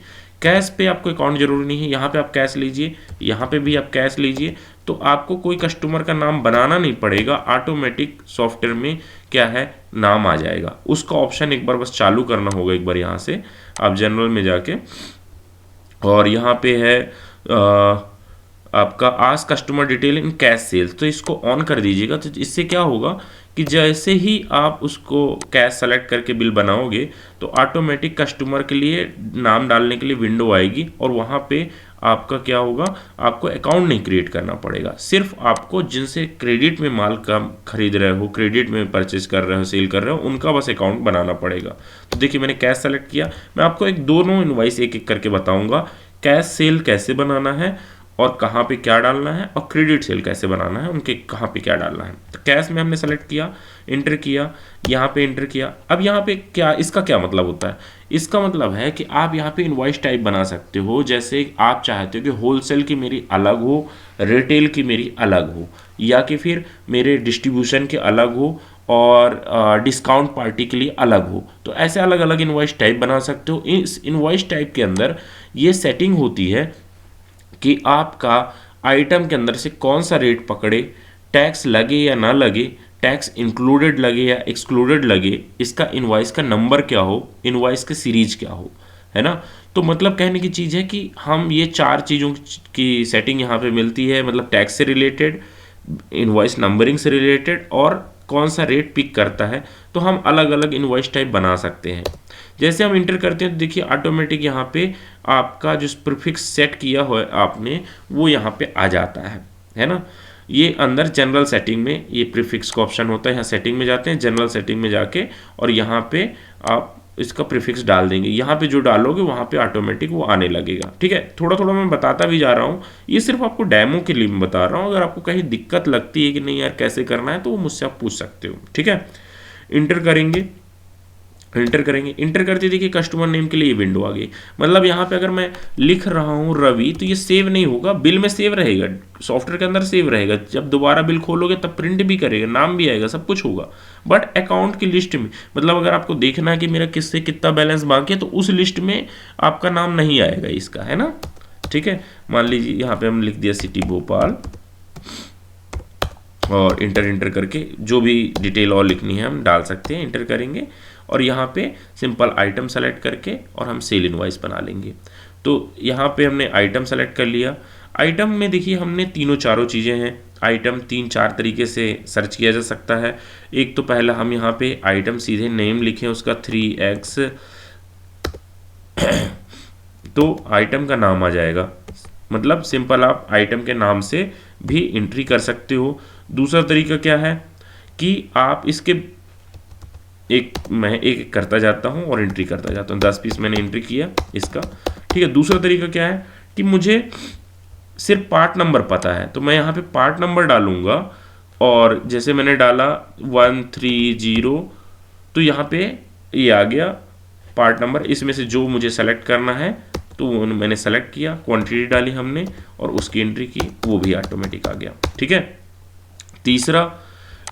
कैश पे आपको अकाउंट जरूरी नहीं है। यहाँ पे आप कैश लीजिए, यहाँ पे भी आप कैश लीजिए, तो आपको कोई कस्टमर का नाम बनाना नहीं पड़ेगा। ऑटोमेटिक सॉफ्टवेयर में क्या है, नाम आ जाएगा। उसका ऑप्शन एक बार बस चालू करना होगा। एक बार यहाँ से आप जनरल में जाके, और यहाँ पे है आपका ask customer detail in cash sales, तो इसको ऑन कर दीजिएगा। तो इससे क्या होगा कि जैसे ही आप उसको कैश सेलेक्ट करके बिल बनाओगे तो ऑटोमेटिक कस्टमर के लिए नाम डालने के लिए विंडो आएगी, और वहाँ पे आपका क्या होगा, आपको अकाउंट नहीं क्रिएट करना पड़ेगा। सिर्फ आपको जिनसे क्रेडिट में माल का खरीद रहे हो, क्रेडिट में परचेज कर रहे हो, सेल कर रहे हो, उनका बस अकाउंट बनाना पड़ेगा। तो देखिए मैंने कैश सेलेक्ट किया। मैं आपको एक दोनों इनवॉइस एक एक करके बताऊंगा, कैश सेल कैसे बनाना है और कहाँ पे क्या डालना है, और क्रेडिट सेल कैसे बनाना है, उनके कहाँ पे क्या डालना है। तो कैश में हमने सेलेक्ट किया, इंटर किया, यहाँ पे इंटर किया। अब यहाँ पे क्या, इसका क्या मतलब होता है, इसका मतलब है कि आप यहाँ पे इनवॉइस टाइप बना सकते हो। जैसे आप चाहते हो कि होलसेल की मेरी अलग हो, रिटेल की मेरी अलग हो, या कि फिर मेरे डिस्ट्रीब्यूशन के अलग हो और डिस्काउंट पार्टी के लिए अलग हो, तो ऐसे अलग अलग इनवॉइस टाइप बना सकते हो। इस इनवॉइस टाइप के अंदर ये सेटिंग होती है कि आपका आइटम के अंदर से कौन सा रेट पकड़े, टैक्स लगे या ना लगे, टैक्स इंक्लूडेड लगे या एक्सक्लूडेड लगे, इसका इनवॉइस का नंबर क्या हो, इनवॉइस का सीरीज क्या हो, है ना। तो मतलब कहने की चीज़ है कि हम ये 4 चीज़ों की सेटिंग यहाँ पे मिलती है, मतलब टैक्स से रिलेटेड, इनवॉइस नंबरिंग से रिलेटेड, और कौन सा रेट पिक करता है। तो हम अलग अलग इनवॉइस टाइप बना सकते हैं। जैसे हम इंटर करते हैं तो देखिए ऑटोमेटिक यहाँ पे आपका जो प्रीफिक्स सेट किया हुआ है आपने, वो यहाँ पे आ जाता है ना। ये अंदर जनरल सेटिंग में ये प्रीफिक्स का ऑप्शन होता है, यहाँ सेटिंग में जाते हैं, जनरल सेटिंग में जाके और यहाँ पे आप इसका प्रीफिक्स डाल देंगे। यहाँ पे जो डालोगे वहाँ पे ऑटोमेटिक वो आने लगेगा। ठीक है, थोड़ा थोड़ा मैं बताता भी जा रहा हूँ, ये सिर्फ आपको डेमो के लिए मैं बता रहा हूँ। अगर आपको कहीं दिक्कत लगती है कि नहीं यार कैसे करना है, तो वो मुझसे आप पूछ सकते हो। ठीक है, इंटर करेंगे, इंटर करेंगे, इंटर करते देखिए कस्टमर नेम के लिए ये विंडो आ गई। मतलब यहाँ पे अगर मैं लिख रहा हूँ रवि, तो ये सेव नहीं होगा, बिल में सेव रहेगा, सॉफ्टवेयर के अंदर सेव रहेगा। जब दोबारा बिल खोलोगे तब प्रिंट भी करेगा, नाम भी आएगा, सब कुछ होगा। बट अकाउंट की लिस्ट में, मतलब अगर आपको देखना है कि मेरा किससे कितना बैलेंस बाकी है, तो उस लिस्ट में आपका नाम नहीं आएगा इसका, है ना। ठीक है, मान लीजिए यहाँ पे हम लिख दिया सिटी भोपाल, और इंटर करके जो भी डिटेल और लिखनी है हम डाल सकते हैं, इंटर करेंगे। और यहाँ पे सिंपल आइटम सेलेक्ट करके और हम सेल इनवॉइस बना लेंगे। तो यहाँ पे हमने आइटम सेलेक्ट कर लिया। आइटम में देखिए हमने तीनों चारों चीज़ें हैं। आइटम 3-4 तरीके से सर्च किया जा सकता है। एक तो पहला हम यहाँ पे आइटम सीधे नेम लिखें उसका 3x, तो आइटम का नाम आ जाएगा। मतलब सिंपल आप आइटम के नाम से भी एंट्री कर सकते हो। दूसरा तरीका क्या है कि आप इसके मैं एक करता जाता हूँ और एंट्री करता जाता हूँ। 10 पीस मैंने एंट्री किया इसका। ठीक है, दूसरा तरीका क्या है कि मुझे सिर्फ पार्ट नंबर पता है, तो मैं यहाँ पे पार्ट नंबर डालूंगा, और जैसे मैंने डाला 130, तो यहाँ पे ये आ गया पार्ट नंबर। इसमें से जो मुझे सेलेक्ट करना है तो वो मैंने सेलेक्ट किया, क्वांटिटी डाली हमने और उसकी एंट्री की, वो भी ऑटोमेटिक आ गया। ठीक है, तीसरा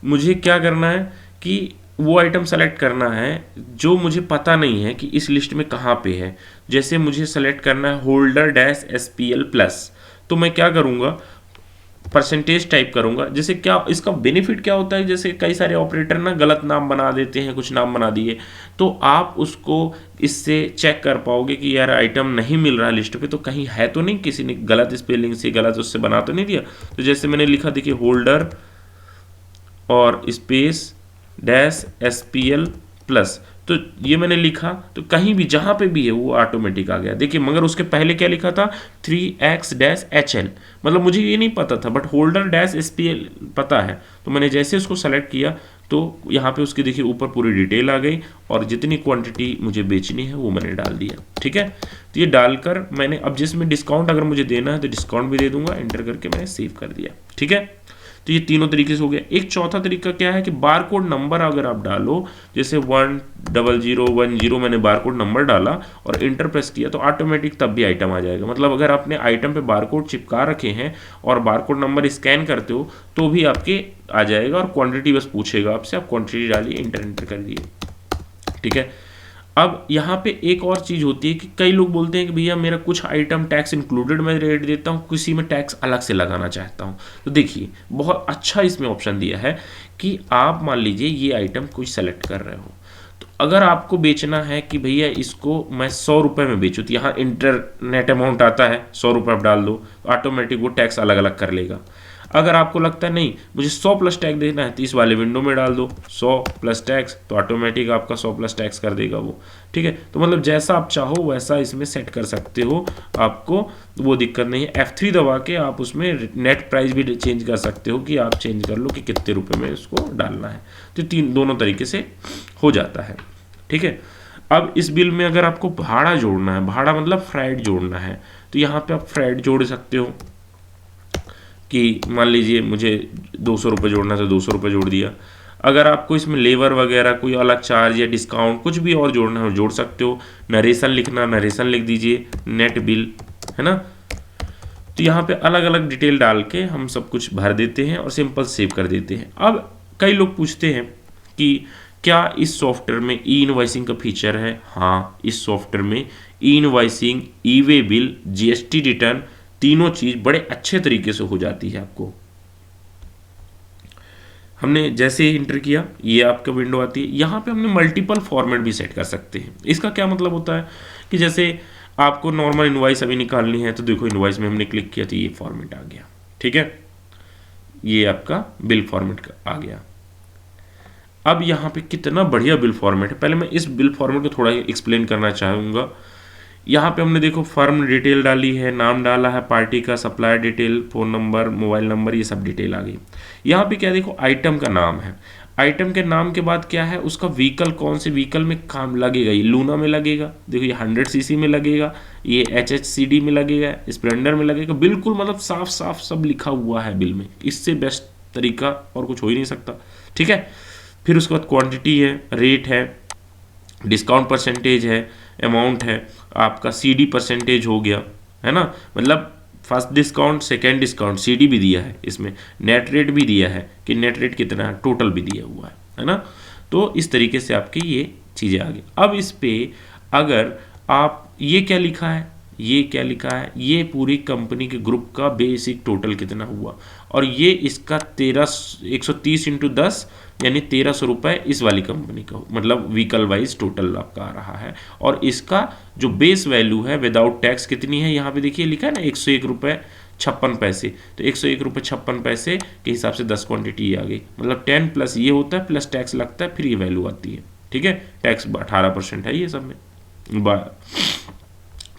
मुझे क्या करना है कि वो आइटम सेलेक्ट करना है जो मुझे पता नहीं है कि इस लिस्ट में कहाँ पे है। जैसे मुझे सेलेक्ट करना है होल्डर डैश SPL प्लस, तो मैं क्या करूँगा, परसेंटेज टाइप करूँगा। जैसे क्या इसका बेनिफिट क्या होता है, जैसे कई सारे ऑपरेटर ना गलत नाम बना देते हैं, कुछ नाम बना दिए, तो आप उसको इससे चेक कर पाओगे कि यार आइटम नहीं मिल रहा लिस्ट पे, तो कहीं है तो नहीं, किसी ने गलत स्पेलिंग से गलत उससे बना तो नहीं दिया। तो जैसे मैंने लिखा देखिए होल्डर और स्पेस डैश SPL प्लस, तो ये मैंने लिखा, तो कहीं भी जहाँ पे भी है वो ऑटोमेटिक आ गया। देखिए मगर उसके पहले क्या लिखा था 3x डैश HL, मतलब मुझे ये नहीं पता था, बट होल्डर डैश SPL पता है। तो मैंने जैसे उसको सेलेक्ट किया तो यहाँ पे उसकी देखिए ऊपर पूरी डिटेल आ गई, और जितनी क्वांटिटी मुझे बेचनी है वो मैंने डाल दिया। ठीक है, तो ये डालकर मैंने अब जिसमें डिस्काउंट अगर मुझे देना है तो डिस्काउंट भी दे दूंगा, एंटर करके मैंने सेव कर दिया। ठीक है, तो ये तीनों तरीके से हो गया। एक चौथा तरीका क्या है कि बार कोड नंबर अगर आप डालो, जैसे 10010 मैंने बार कोड नंबर डाला और इंटर प्रेस किया, तो ऑटोमेटिक तब भी आइटम आ जाएगा। मतलब अगर आपने आइटम पे बार कोड चिपका रखे हैं और बार कोड नंबर स्कैन करते हो तो भी आपके आ जाएगा, और क्वांटिटी बस पूछेगा आपसे, आप क्वांटिटी डालिए, इंटर कर दिए। ठीक है, अब यहाँ पे एक और चीज़ होती है कि कई लोग बोलते हैं कि भैया मेरा कुछ आइटम टैक्स इंक्लूडेड मैं रेट देता हूँ, किसी में टैक्स अलग से लगाना चाहता हूँ। तो देखिए बहुत अच्छा इसमें ऑप्शन दिया है कि आप मान लीजिए ये आइटम कुछ सेलेक्ट कर रहे हो, तो अगर आपको बेचना है कि भैया इसको मैं 100 रुपये में बेचूँ, तो यहाँ इंटरनेट अमाउंट आता है, 100 रुपये आप डाल दो, तो ऑटोमेटिक वो टैक्स अलग अलग कर लेगा। अगर आपको लगता है नहीं मुझे 100 प्लस टैक्स देना है, तो इस वाले विंडो में डाल दो 100 प्लस टैक्स, तो ऑटोमेटिक आपका 100 प्लस टैक्स कर देगा वो। ठीक है, तो मतलब जैसा आप चाहो वैसा इसमें सेट कर सकते हो, आपको वो दिक्कत नहीं है। F3 दबा के आप उसमें नेट प्राइस भी चेंज कर सकते हो, कि आप चेंज कर लो कि कितने रुपए में इसको डालना है। तो दोनों तरीके से हो जाता है। ठीक है, अब इस बिल में अगर आपको भाड़ा जोड़ना है, भाड़ा मतलब फ्राइड जोड़ना है, तो यहाँ पे आप फ्राइड जोड़ सकते हो कि मान लीजिए मुझे 200 रुपये जोड़ना है तो 200 रुपये जोड़ दिया। अगर आपको इसमें लेबर वगैरह कोई अलग चार्ज या डिस्काउंट कुछ भी और जोड़ना है जोड़ सकते हो। नरेशन लिखना, नरेशन लिख दीजिए, नेट बिल, है ना। तो यहाँ पे अलग अलग डिटेल डाल के हम सब कुछ भर देते हैं और सिंपल सेव कर देते हैं। अब कई लोग पूछते हैं कि क्या इस सॉफ्टवेयर में ई इनवॉइसिंग का फीचर है? हाँ, इस सॉफ्टवेयर में ई इनवॉइसिंग, ई वे बिल, जीएसटी रिटर्न, तीनों चीज बड़े अच्छे तरीके से हो जाती है। आपको हमने जैसे ही इंटर किया ये आपका विंडो आती है। यहाँ पे हमने मल्टीपल फॉर्मेट भी सेट कर सकते हैं। इसका क्या मतलब होता है कि जैसे आपको नॉर्मल इनवॉइस अभी निकालनी है, तो देखो इनवॉइस में हमने क्लिक किया तो ये फॉर्मेट आ गया। ठीक है, ये आपका बिल फॉर्मेट आ गया। अब यहाँ पे कितना बढ़िया बिल फॉर्मेट है। पहले मैं इस बिल फॉर्मेट को थोड़ा एक्सप्लेन करना चाहूँगा। यहाँ पे हमने देखो फर्म डिटेल डाली है, नाम डाला है पार्टी का, supplier detail, phone number, mobile number, ये सब डिटेल आ गई। यहाँ पे क्या देखो आइटम का नाम है। आइटम के नाम के बाद क्या है, उसका व्हीकल, कौन से व्हीकल में काम लगेगा। ये लूना में लगेगा, देखो ये 100 सीसी में लगेगा, ये HHCD में लगेगा, स्प्लेंडर में लगेगा। बिल्कुल मतलब साफ साफ सब लिखा हुआ है बिल में। इससे बेस्ट तरीका और कुछ हो ही नहीं सकता। ठीक है, फिर उसके बाद क्वांटिटी है, रेट है, डिस्काउंट परसेंटेज है, अमाउंट है, आपका CD परसेंटेज हो गया, है ना। मतलब first discount, second discount, CD भी दिया है इसमें, नेट रेट भी दिया है कि नेट रेट कितना है, टोटल भी दिया हुआ है ना। तो इस तरीके से आपकी ये चीज़ें आ गई। अब इस पे अगर आप ये क्या लिखा है, ये क्या लिखा है, ये पूरी कंपनी के ग्रुप का बेसिक टोटल कितना हुआ, और ये इसका 130 इंटू 10 यानी 1300 रुपये इस वाली कंपनी का, मतलब व्हीकल वाइज टोटल आपका आ रहा है। और इसका जो बेस वैल्यू है विदाउट टैक्स कितनी है, यहाँ पे देखिए लिखा है ना 101 रुपये 56 पैसे। तो 101 रुपये 56 पैसे के हिसाब से 10 क्वांटिटी आ गई, मतलब 10 प्लस ये होता है प्लस टैक्स लगता है, फिर ये वैल्यू आती है। ठीक है, टैक्स 18% है ये सब में।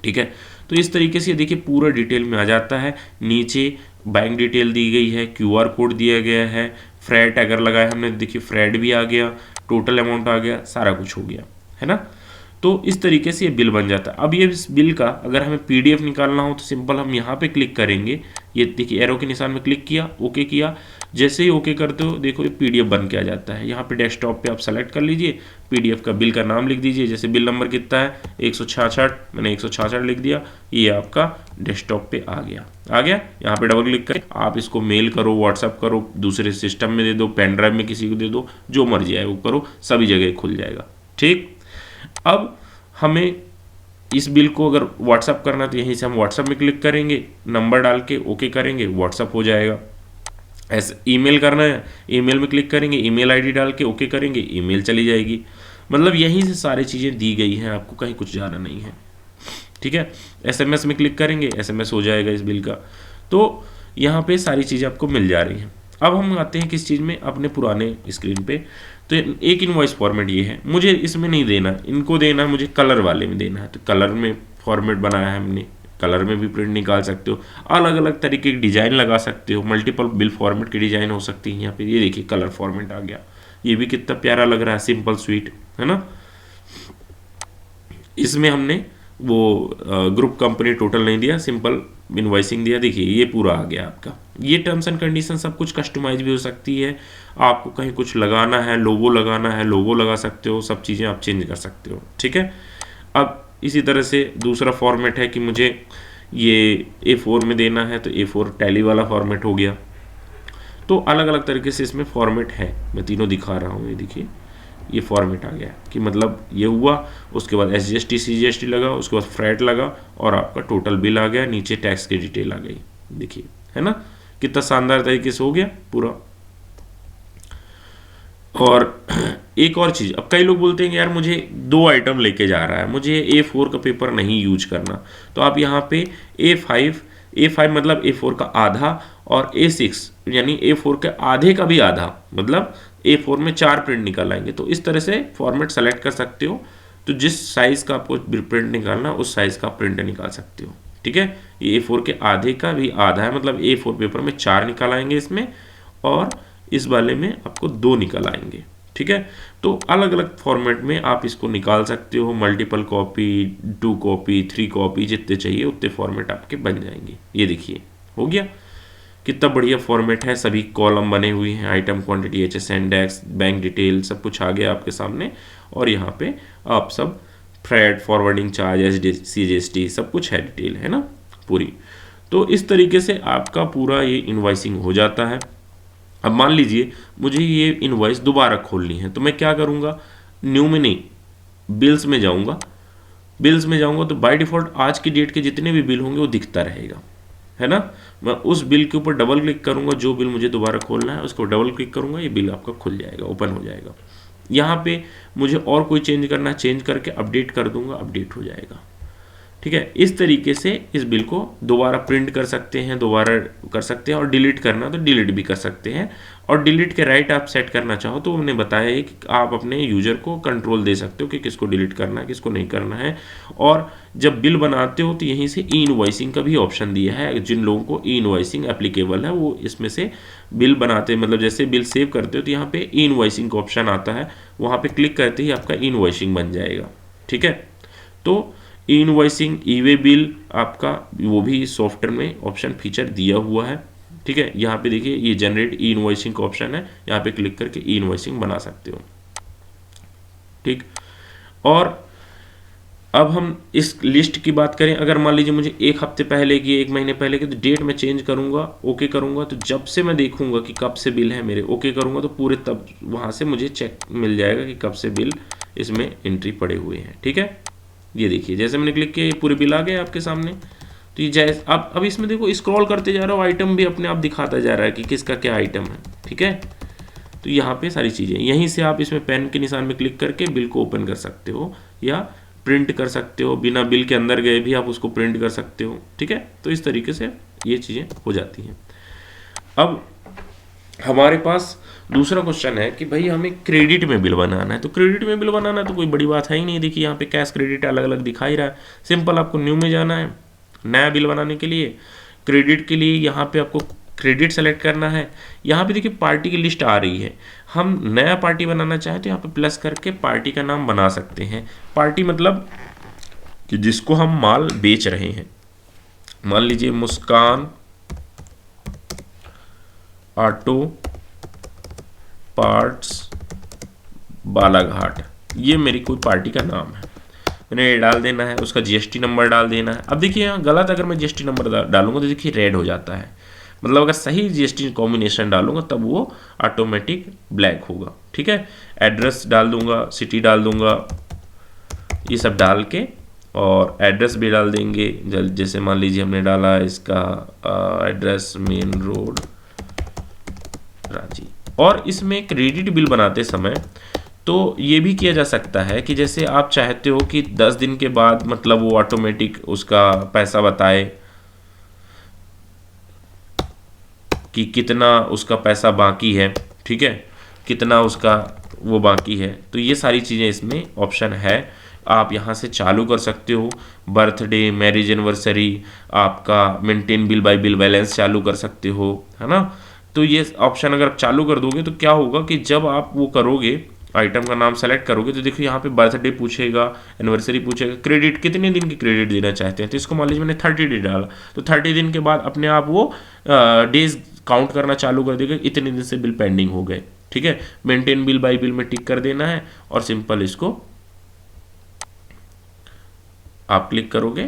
ठीक है, तो इस तरीके से देखिए पूरा डिटेल में आ जाता है। नीचे बैंक डिटेल दी गई है, QR कोड दिया गया है, फ्रैट अगर लगाया हमने देखिए फ्रैट भी आ गया, टोटल अमाउंट आ गया, सारा कुछ हो गया, है ना। तो इस तरीके से ये बिल बन जाता है। अब ये इस बिल का अगर हमें PDF निकालना हो तो सिंपल हम यहाँ पे क्लिक करेंगे, ये देखिए एरो के निशान में क्लिक किया, ओके किया। जैसे ही ओके करते हो देखो ये PDF बन के आ जाता है। यहाँ पे डेस्कटॉप पे आप सेलेक्ट कर लीजिए, PDF का बिल का नाम लिख दीजिए, जैसे बिल नंबर कितना है 166, मैंने 166 लिख दिया, ये आपका डेस्कटॉप पे आ गया। यहाँ पे डबल क्लिक करें, आप इसको मेल करो, व्हाट्सअप करो, दूसरे सिस्टम में दे दो, पेन ड्राइव में किसी को दे दो, जो मर्जी आए वो करो, सभी जगह खुल जाएगा। ठीक, अब हमें इस बिल को अगर व्हाट्सअप करना तो यहीं से हम व्हाट्सअप में क्लिक करेंगे, नंबर डाल के ओके करेंगे, व्हाट्सअप हो जाएगा। ऐसे ईमेल करना है, ईमेल में क्लिक करेंगे, ईमेल आईडी डाल के ओके करेंगे, ईमेल चली जाएगी। मतलब यहीं से सारी चीज़ें दी गई हैं, आपको कहीं कुछ जाना नहीं है। ठीक है, SMS में क्लिक करेंगे, SMS हो जाएगा इस बिल का। तो यहाँ पे सारी चीज़ें आपको मिल जा रही हैं। अब हम आते हैं किस चीज़ में, अपने पुराने स्क्रीन पे। तो एक इनवॉइस फॉर्मेट ये है, मुझे इसमें नहीं देना, इनको देना है मुझे कलर वाले में देना है। तो कलर में फॉर्मेट बनाया है हमने, कलर में भी प्रिंट निकाल सकते हो, अलग अलग तरीके की डिजाइन लगा सकते हो, मल्टीपल बिल फॉर्मेट की डिजाइन हो सकती है। यहाँ पे ये देखिए कलर फॉर्मेट आ गया, ये भी कितना प्यारा लग रहा है, सिंपल स्वीट, है ना। इसमें हमने वो ग्रुप कंपनी टोटल नहीं दिया, सिंपल इनवॉइसिंग दिया। देखिए ये पूरा आ गया आपका। ये टर्म्स एंड कंडीशन सब कुछ कस्टमाइज भी हो सकती है, आपको कहीं कुछ लगाना है, लोगो लगाना है, लोगो लगा सकते हो, सब चीज़ें आप चेंज कर सकते हो। ठीक है, अब इसी तरह से दूसरा फॉर्मेट है कि मुझे ये A4 में देना है, तो A4 टैली वाला फॉर्मेट हो गया। तो अलग अलग तरीके से इसमें फॉर्मेट है, मैं तीनों दिखा रहा हूँ। ये देखिए ये फॉर्मेट आ गया कि मतलब ये हुआ, उसके बाद SGST CGST लगा, उसके बाद फ्रैट लगा, और आपका टोटल बिल आ गया, नीचे टैक्स की डिटेल आ गई। देखिए, है ना, कितना शानदार तरीके से हो गया पूरा। और एक और चीज़, अब कई लोग बोलते हैं कि यार मुझे 2 आइटम लेके जा रहा है, मुझे A4 का पेपर नहीं यूज करना, तो आप यहाँ पे A5 मतलब A4 का आधा और A6 यानी A4 के आधे का भी आधा, मतलब A4 में 4 प्रिंट निकल आएंगे। तो इस तरह से फॉर्मेट सेलेक्ट कर सकते हो, तो जिस साइज़ का आपको प्रिंट निकालना उस साइज़ का प्रिंट निकाल सकते हो। ठीक है, ये A4 के आधे का भी आधा है, मतलब A4 पेपर में 4 निकल आएंगे इसमें, और इस वाले में आपको 2 निकल आएंगे। ठीक है, तो अलग अलग फॉर्मेट में आप इसको निकाल सकते हो, मल्टीपल कॉपी, 2 कॉपी, 3 कॉपी, जितने चाहिए उतने फॉर्मेट आपके बन जाएंगे। ये देखिए हो गया, कितना बढ़िया फॉर्मेट है, सभी कॉलम बने हुए हैं, item, quantity, HS, index, bank detail, सब कुछ आ गया आपके सामने। और यहाँ पे आप सब फ्रेट, फॉरवर्डिंग चार्ज, CGST सब कुछ है, डिटेल है ना पूरी। तो इस तरीके से आपका पूरा ये इनवॉइसिंग हो जाता है। अब मान लीजिए मुझे ये इनवॉइस दोबारा खोलनी है, तो मैं क्या करूँगा, न्यू में नहीं, बिल्स में जाऊँगा। बिल्स में जाऊँगा तो बाय डिफ़ॉल्ट आज की डेट के जितने भी बिल होंगे वो दिखता रहेगा, है ना। मैं उस बिल के ऊपर डबल क्लिक करूँगा, जो बिल मुझे दोबारा खोलना है उसको डबल क्लिक करूँगा, ये बिल आपका खुल जाएगा, ओपन हो जाएगा। यहाँ पे मुझे और कोई चेंज करना है, चेंज करके अपडेट कर दूंगा, अपडेट हो जाएगा। ठीक है, इस तरीके से इस बिल को दोबारा प्रिंट कर सकते हैं, दोबारा कर सकते हैं, और डिलीट करना तो डिलीट भी कर सकते हैं। और डिलीट के राइट आप सेट करना चाहो तो उन्हें बताया है कि आप अपने यूजर को कंट्रोल दे सकते हो कि किसको डिलीट करना है, किसको नहीं करना है। और जब बिल बनाते हो तो यहीं से ई इनवॉइसिंग का भी ऑप्शन दिया है, जिन लोगों को ई इनवॉइसिंग एप्लीकेबल है वो इसमें से बिल बनाते, मतलब जैसे बिल सेव करते हो तो यहाँ पे ई इनवॉइसिंग का ऑप्शन आता है, वहाँ पे क्लिक करते ही आपका ई इनवॉइसिंग बन जाएगा। ठीक है, तो ई इनवॉइसिंग, ई वे बिल आपका वो भी सॉफ्टवेयर में ऑप्शन फीचर दिया हुआ है। ठीक है, यहाँ पे देखिए ये जनरेट ई इनवॉइसिंग का ऑप्शन है, यहाँ पे क्लिक करके ई इनवॉइसिंग बना सकते हो। ठीक, और अब हम इस लिस्ट की बात करें, अगर मान लीजिए मुझे 1 हफ्ते पहले की, 1 महीने पहले की, तो डेट में चेंज करूंगा, ओके करूंगा, तो जब से मैं देखूंगा कि कब से बिल है मेरे, ओके करूंगा तो पूरे तब वहां से मुझे चेक मिल जाएगा कि कब से बिल इसमें एंट्री पड़े हुए हैं। ठीक है, ये देखिए जैसे मैंने क्लिक किया ये पूरे बिल आ गए आपके सामने। तो ये जैसे अब इसमें देखो स्क्रॉल करते जा रहा हो, आइटम भी अपने आप दिखाता जा रहा है कि किसका क्या आइटम है। ठीक है, तो यहाँ पे सारी चीज़ें, यहीं से आप इसमें पेन के निशान में क्लिक करके बिल को ओपन कर सकते हो या प्रिंट कर सकते हो, बिना बिल के अंदर गए भी आप उसको प्रिंट कर सकते हो। ठीक है, तो इस तरीके से ये चीज़ें हो जाती हैं। अब हमारे पास दूसरा क्वेश्चन है कि भाई हमें क्रेडिट में बिल बनाना है, तो क्रेडिट में बिल बनाना तो कोई बड़ी बात है ही नहीं। देखिए यहाँ पे कैश क्रेडिट अलग अलग दिखा ही रहा है। सिंपल आपको न्यू में जाना है, नया बिल बनाने के लिए। क्रेडिट के लिए यहाँ पे आपको क्रेडिट सेलेक्ट करना है। यहाँ पे देखिए पार्टी की लिस्ट आ रही है, हम नया पार्टी बनाना चाहें तो यहाँ पे प्लस करके पार्टी का नाम बना सकते हैं। पार्टी मतलब कि जिसको हम माल बेच रहे हैं, मान लीजिए मुस्कान ऑटो पार्ट्स बालाघाट, ये मेरी कोई पार्टी का नाम है, मैंने ये डाल देना है, उसका जीएसटी नंबर डाल देना है। अब देखिए यहाँ गलत अगर मैं जीएसटी नंबर डालूंगा तो देखिए रेड हो जाता है, मतलब अगर सही जीएसटी कॉम्बिनेशन डालूंगा तब वो ऑटोमेटिक ब्लैक होगा। ठीक है, एड्रेस डाल दूंगा, सिटी डाल दूंगा, ये सब डाल के, और एड्रेस भी डाल देंगे। जैसे मान लीजिए हमने डाला इसका एड्रेस मेन रोड रांची। और इसमें क्रेडिट बिल बनाते समय तो ये भी किया जा सकता है कि जैसे आप चाहते हो कि 10 दिन के बाद मतलब वो ऑटोमेटिक उसका पैसा बताए कि कितना उसका पैसा बाकी है। ठीक है, कितना उसका वो बाकी है, तो ये सारी चीज़ें इसमें ऑप्शन है, आप यहाँ से चालू कर सकते हो। बर्थडे, मैरिज एनिवर्सरी, आपका maintain bill bye bill balance चालू कर सकते हो, है ना। तो ये ऑप्शन अगर आप चालू कर दोगे तो क्या होगा कि जब आप वो करोगे, आइटम का नाम सेलेक्ट करोगे, तो देखो यहाँ पे बर्थडे पूछेगा, एनिवर्सरी पूछेगा, क्रेडिट कितने दिन की क्रेडिट देना चाहते हैं, तो इसको मान लीजिए मैंने 30 डे डाला, तो 30 दिन के बाद अपने आप वो डेज काउंट करना चालू कर देगा, इतने दिन से बिल पेंडिंग हो गए। ठीक है, मेंटेन बिल बाय बिल में टिक कर देना है और सिंपल इसको आप क्लिक करोगे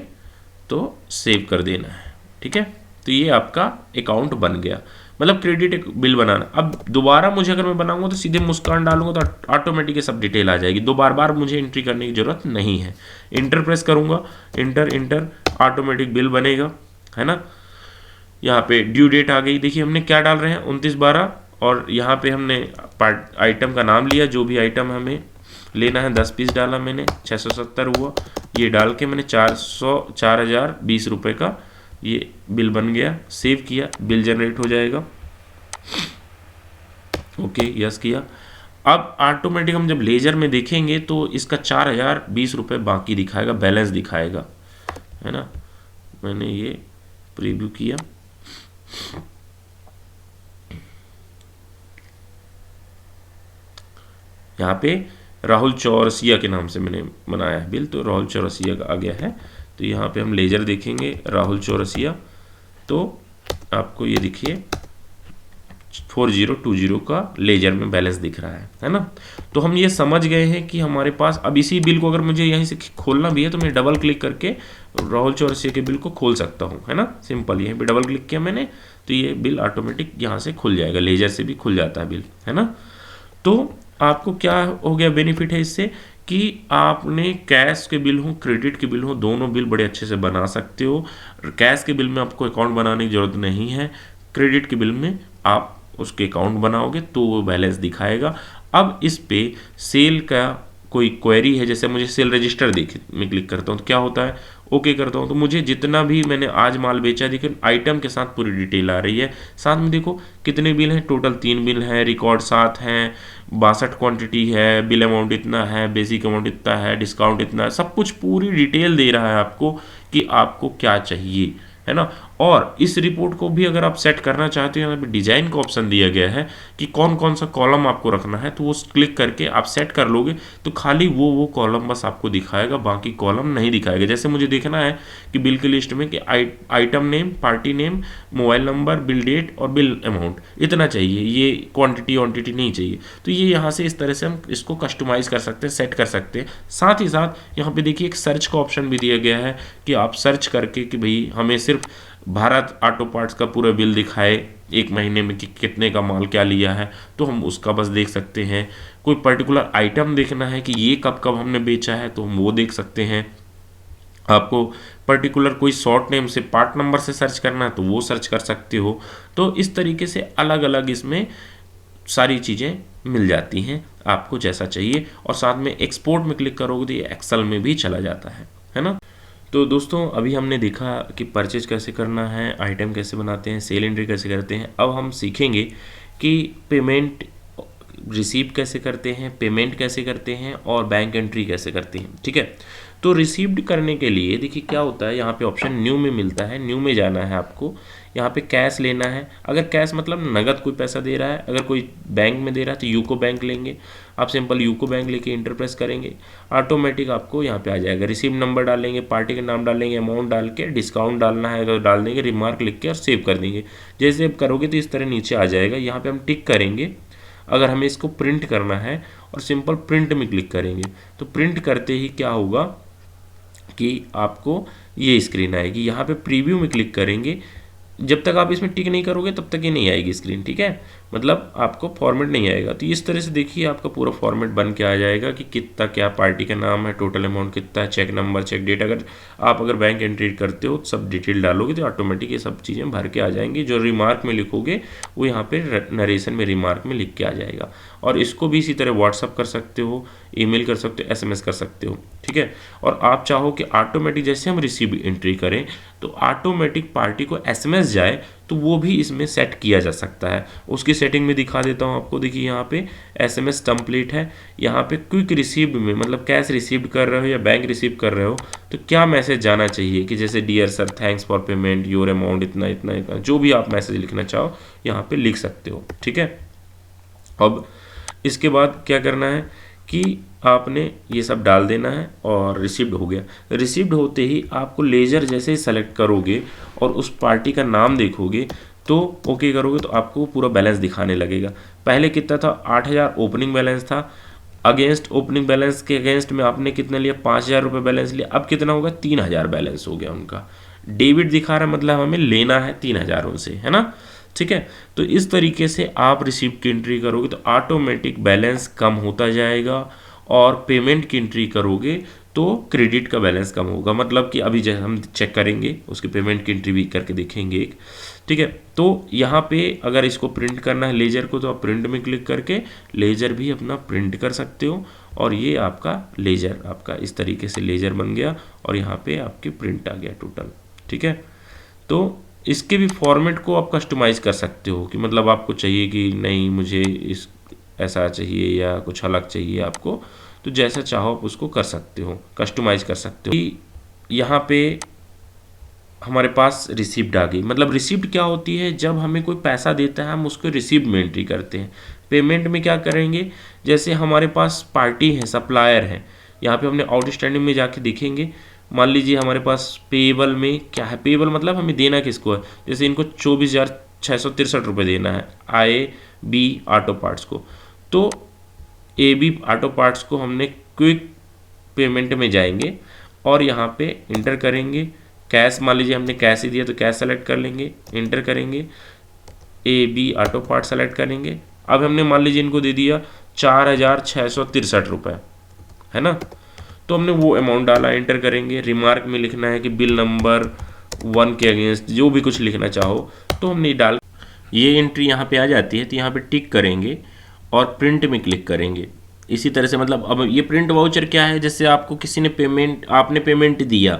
तो सेव कर देना है। ठीक है, तो ये आपका अकाउंट बन गया, मतलब क्रेडिट बिल बनाना। अब दोबारा मुझे अगर मैं बनाऊंगा तो सीधे मुस्कान डालूंगा तो ऑटोमेटिक सब डिटेल आ जाएगी, दो बार मुझे एंट्री करने की जरूरत नहीं है। इंटर प्रेस करूंगा, इंटर ऑटोमेटिक बिल बनेगा, है ना। यहाँ पे ड्यू डेट आ गई, देखिए हमने क्या डाल रहे हैं 29/12 और यहाँ पे हमने पार्ट आइटम का नाम लिया, जो भी आइटम हमें लेना है 10 पीस डाला मैंने, 670 हुआ। ये डाल के मैंने 4020 रुपये का ये बिल बन गया, सेव किया, बिल जनरेट हो जाएगा। ओके, यस किया। अब ऑटोमेटिक हम जब लेजर में देखेंगे तो इसका 4020 रुपये बाकी दिखाएगा, बैलेंस दिखाएगा, है ना। मैंने ये प्रीव्यू किया, यहाँ पे राहुल चौरसिया के नाम से मैंने बनाया है बिल, तो राहुल चौरसिया का आ गया है। तो यहाँ पे हम लेजर देखेंगे राहुल चौरसिया, तो आपको ये दिखिए 4020 का लेजर में बैलेंस दिख रहा है ना। तो हम ये समझ गए हैं कि हमारे पास अब इसी बिल को अगर मुझे यहीं से खोलना भी है तो मैं डबल क्लिक करके राहुल चौरसिया के बिल को खोल सकता हूँ, है ना। सिंपल, यहीं पे डबल क्लिक किया मैंने तो ये बिल ऑटोमेटिक यहाँ से खुल जाएगा, लेजर से भी खुल जाता है बिल, है ना। तो आपको क्या हो गया बेनिफिट है इससे कि आपने कैश के बिल हो, क्रेडिट के बिल हो, दोनों बिल बड़े अच्छे से बना सकते हो। कैश के बिल में आपको अकाउंट बनाने की ज़रूरत नहीं है, क्रेडिट के बिल में आप उसके अकाउंट बनाओगे तो वो बैलेंस दिखाएगा। अब इस पे सेल का कोई क्वेरी है, जैसे मुझे सेल रजिस्टर देख मैं क्लिक करता हूँ तो क्या होता है, ओके करता हूँ तो मुझे जितना भी मैंने आज माल बेचा देखो आइटम के साथ पूरी डिटेल आ रही है। साथ में देखो कितने बिल हैं, टोटल 3 बिल हैं, रिकॉर्ड 7 हैं, 62 क्वांटिटी है, बिल अमाउंट इतना है, बेसिक अमाउंट इतना है, डिस्काउंट इतना है, सब कुछ पूरी डिटेल दे रहा है आपको कि आपको क्या चाहिए, है ना। और इस रिपोर्ट को भी अगर आप सेट करना चाहते हो, यहाँ पे डिजाइन का ऑप्शन दिया गया है कि कौन कौन सा कॉलम आपको रखना है, तो वो क्लिक करके आप सेट कर लोगे तो खाली वो कॉलम बस आपको दिखाएगा, बाकी कॉलम नहीं दिखाएगा। जैसे मुझे देखना है कि बिल की लिस्ट में कि item name, party name, mobile number, bill date और बिल अमाउंट इतना चाहिए, ये क्वांटिटी नहीं चाहिए, तो ये यहाँ से इस तरह से हम इसको कस्टमाइज कर सकते हैं, सेट कर सकते हैं। साथ ही साथ यहाँ पे देखिए एक सर्च का ऑप्शन भी दिया गया है कि आप सर्च करके कि भाई हमें सिर्फ भारत ऑटो पार्ट्स का पूरा बिल दिखाए 1 महीने में कि कितने का माल क्या लिया है, तो हम उसका बस देख सकते हैं। कोई पर्टिकुलर आइटम देखना है कि ये कब कब हमने बेचा है तो हम वो देख सकते हैं। आपको पर्टिकुलर कोई शॉर्ट नेम से पार्ट नंबर से सर्च करना है तो वो सर्च कर सकते हो। तो इस तरीके से अलग अलग इसमें सारी चीज़ें मिल जाती हैं आपको जैसा चाहिए। और साथ में एक्सपोर्ट में क्लिक करोगे तो ये एक्सेल में भी चला जाता है ना। तो दोस्तों अभी हमने देखा कि परचेज कैसे करना है, आइटम कैसे बनाते हैं, सेल एंट्री कैसे करते हैं। अब हम सीखेंगे कि पेमेंट रिसीव कैसे करते हैं, पेमेंट कैसे करते हैं और बैंक एंट्री कैसे करते हैं, ठीक है। तो रिसीव्ड करने के लिए देखिए क्या होता है, यहाँ पे ऑप्शन न्यू में मिलता है, न्यू में जाना है आपको। यहाँ पे कैश लेना है, अगर कैश मतलब नगद कोई पैसा दे रहा है, अगर कोई बैंक में दे रहा है तो यूको बैंक लेंगे। आप सिंपल यूको बैंक लेके इंटर प्रेस करेंगे, ऑटोमेटिक आपको यहाँ पे आ जाएगा। रिसीव नंबर डालेंगे, पार्टी का नाम डालेंगे, अमाउंट डाल के डिस्काउंट डालना है अगर डाल देंगे, रिमार्क लिख के और सेव कर देंगे। जैसे आप करोगे तो इस तरह नीचे आ जाएगा। यहाँ पे हम टिक करेंगे अगर हमें इसको प्रिंट करना है और सिंपल प्रिंट में क्लिक करेंगे तो प्रिंट करते ही क्या होगा कि आपको ये स्क्रीन आएगी। यहाँ पे प्रीव्यू में क्लिक करेंगे, जब तक आप इसमें टिक नहीं करोगे तब तक ये नहीं आएगी स्क्रीन, ठीक है, मतलब आपको फॉर्मेट नहीं आएगा। तो इस तरह से देखिए आपका पूरा फॉर्मेट बन के आ जाएगा कि कितना क्या पार्टी का नाम है, टोटल अमाउंट कितना है, चेक नंबर, चेक डेट। अगर बैंक एंट्री करते हो सब डिटेल डालोगे तो ऑटोमेटिक ये सब चीज़ें भर के आ जाएंगी। जो रिमार्क में लिखोगे वो यहाँ पे नरेशन में रिमार्क में लिख के आ जाएगा। और इसको भी इसी तरह व्हाट्सअप कर सकते हो, ईमेल कर सकते हो, एसएमएस कर सकते हो, ठीक है। और आप चाहो कि ऑटोमेटिक जैसे हम रिसीव एंट्री करें तो ऑटोमेटिक पार्टी को एसएमएस जाए तो वो भी इसमें सेट किया जा सकता है। उसकी सेटिंग में दिखा देता हूँ आपको। देखिए यहाँ पे एसएमएस टेम्पलेट है, यहाँ पे क्विक रिसीव्ड में मतलब कैश रिसीव्ड कर रहे हो या बैंक रिसीव कर रहे हो तो क्या मैसेज जाना चाहिए कि जैसे dear sir thanks for payment, your amount इतना इतना इतना, जो भी आप मैसेज लिखना चाहो यहाँ पे लिख सकते हो, ठीक है। अब इसके बाद क्या करना है कि आपने ये सब डाल देना है और रिसीव्ड हो गया। रिसीव्ड होते ही आपको लेजर जैसे ही सेलेक्ट करोगे और उस पार्टी का नाम देखोगे तो ओके करोगे तो आपको पूरा बैलेंस दिखाने लगेगा। पहले कितना था, 8000 ओपनिंग बैलेंस था, अगेंस्ट ओपनिंग बैलेंस के अगेंस्ट में आपने कितना लिया, 5000 रुपये बैलेंस लिया। अब कितना होगा, 3000 बैलेंस हो गया उनका। डेबिट दिखा रहा है मतलब हमें लेना है 3000 उनसे, है ना, ठीक है। तो इस तरीके से आप रिसीप्ट की एंट्री करोगे तो ऑटोमेटिक बैलेंस कम होता जाएगा और पेमेंट की एंट्री करोगे तो क्रेडिट का बैलेंस कम होगा। मतलब कि अभी जैसे हम चेक करेंगे उसके पेमेंट की एंट्री भी करके देखेंगे एक, ठीक है। तो यहाँ पे अगर इसको प्रिंट करना है लेजर को, तो आप प्रिंट में क्लिक करके लेजर भी अपना प्रिंट कर सकते हो, और ये आपका लेजर आपका इस तरीके से लेजर बन गया, और यहाँ पे आपके प्रिंट आ गया टोटल, ठीक है। तो इसके भी फॉर्मेट को आप कस्टमाइज़ कर सकते हो कि मतलब आपको चाहिए कि नहीं मुझे इस ऐसा चाहिए या कुछ अलग चाहिए आपको, तो जैसा चाहो आप उसको कर सकते हो, कस्टमाइज़ कर सकते हो। यहाँ पे हमारे पास रिसिप्ट आ गई। मतलब रिसिप्ट क्या होती है, जब हमें कोई पैसा देता है हम उसको रिसिप्ट में एंट्री करते हैं। पेमेंट में क्या करेंगे, जैसे हमारे पास पार्टी है, सप्लायर है, यहाँ पे हमने आउटस्टैंडिंग में जाके देखेंगे। मान लीजिए हमारे पास पेबल में क्या है, पेबल मतलब हमें देना किसको है, जैसे इनको 24,663 रुपये देना है IAB ऑटो पार्ट्स को। तो AB ऑटो पार्ट्स को हमने क्विक पेमेंट में जाएंगे और यहाँ पे इंटर करेंगे कैश। मान लीजिए हमने कैश ही दिया तो कैश सेलेक्ट कर लेंगे, इंटर करेंगे, AB ऑटो पार्ट सेलेक्ट करेंगे। अब हमने मान लीजिए इनको दे दिया 4,663 रुपये, है ना। तो हमने वो अमाउंट डाला, एंटर करेंगे। रिमार्क में लिखना है कि बिल नंबर 1 के अगेंस्ट जो भी कुछ लिखना चाहो तो हमने डाल, ये एंट्री यहाँ पे आ जाती है। तो यहाँ पे टिक करेंगे और प्रिंट में क्लिक करेंगे। इसी तरह से मतलब अब ये प्रिंट वाउचर क्या है, जैसे आपको किसी ने आपने पेमेंट दिया,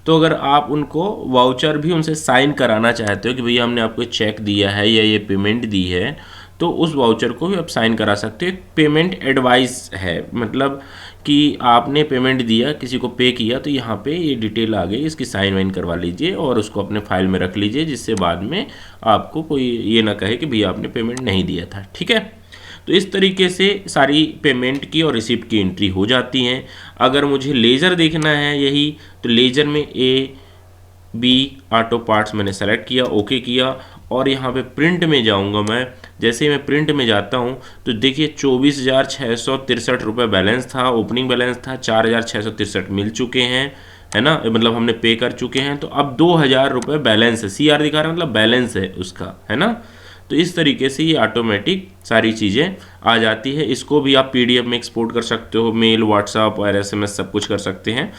तो अगर आप उनको वाउचर भी उनसे साइन कराना चाहते हो कि भैया हमने आपको चेक दिया है या ये पेमेंट दी है, तो उस वाउचर को भी आप साइन करा सकते हो। एक पेमेंट एडवाइस है, मतलब कि आपने पेमेंट दिया, किसी को पे किया, तो यहाँ पे ये डिटेल आ गई, इसकी साइन वाइन करवा लीजिए और उसको अपने फाइल में रख लीजिए, जिससे बाद में आपको कोई ये ना कहे कि भैया आपने पेमेंट नहीं दिया था, ठीक है। तो इस तरीके से सारी पेमेंट की और रिसिप्ट की एंट्री हो जाती हैं। अगर मुझे लेज़र देखना है यही, तो लेज़र में AB ऑटो पार्ट्स मैंने सेलेक्ट किया, ओके किया, और यहाँ पे प्रिंट में जाऊँगा मैं। जैसे ही मैं प्रिंट में जाता हूँ तो देखिए 24,663 रुपये बैलेंस था, ओपनिंग बैलेंस था, 4,663 मिल चुके हैं, है ना, मतलब हमने पे कर चुके हैं। तो अब 2,000 रुपये बैलेंस है, CR दिखा रहा है मतलब बैलेंस है उसका, है ना। तो इस तरीके से ये ऑटोमेटिक सारी चीज़ें आ जाती है। इसको भी आप PDF में एक्सपोर्ट कर सकते हो, मेल, व्हाट्सअप और SMS सब कुछ कर सकते हैं।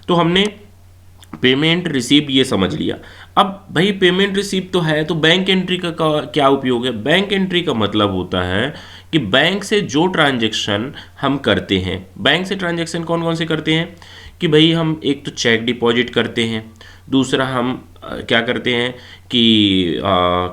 तो हमने पेमेंट रिसीप्ट ये समझ लिया। अब भाई पेमेंट रिसीप्ट तो है, तो बैंक एंट्री का क्या उपयोग है। बैंक एंट्री का मतलब होता है कि बैंक से जो ट्रांजैक्शन हम करते हैं, बैंक से ट्रांजैक्शन कौन कौन से करते हैं कि भाई हम एक तो चेक डिपॉजिट करते हैं, दूसरा हम क्या करते हैं कि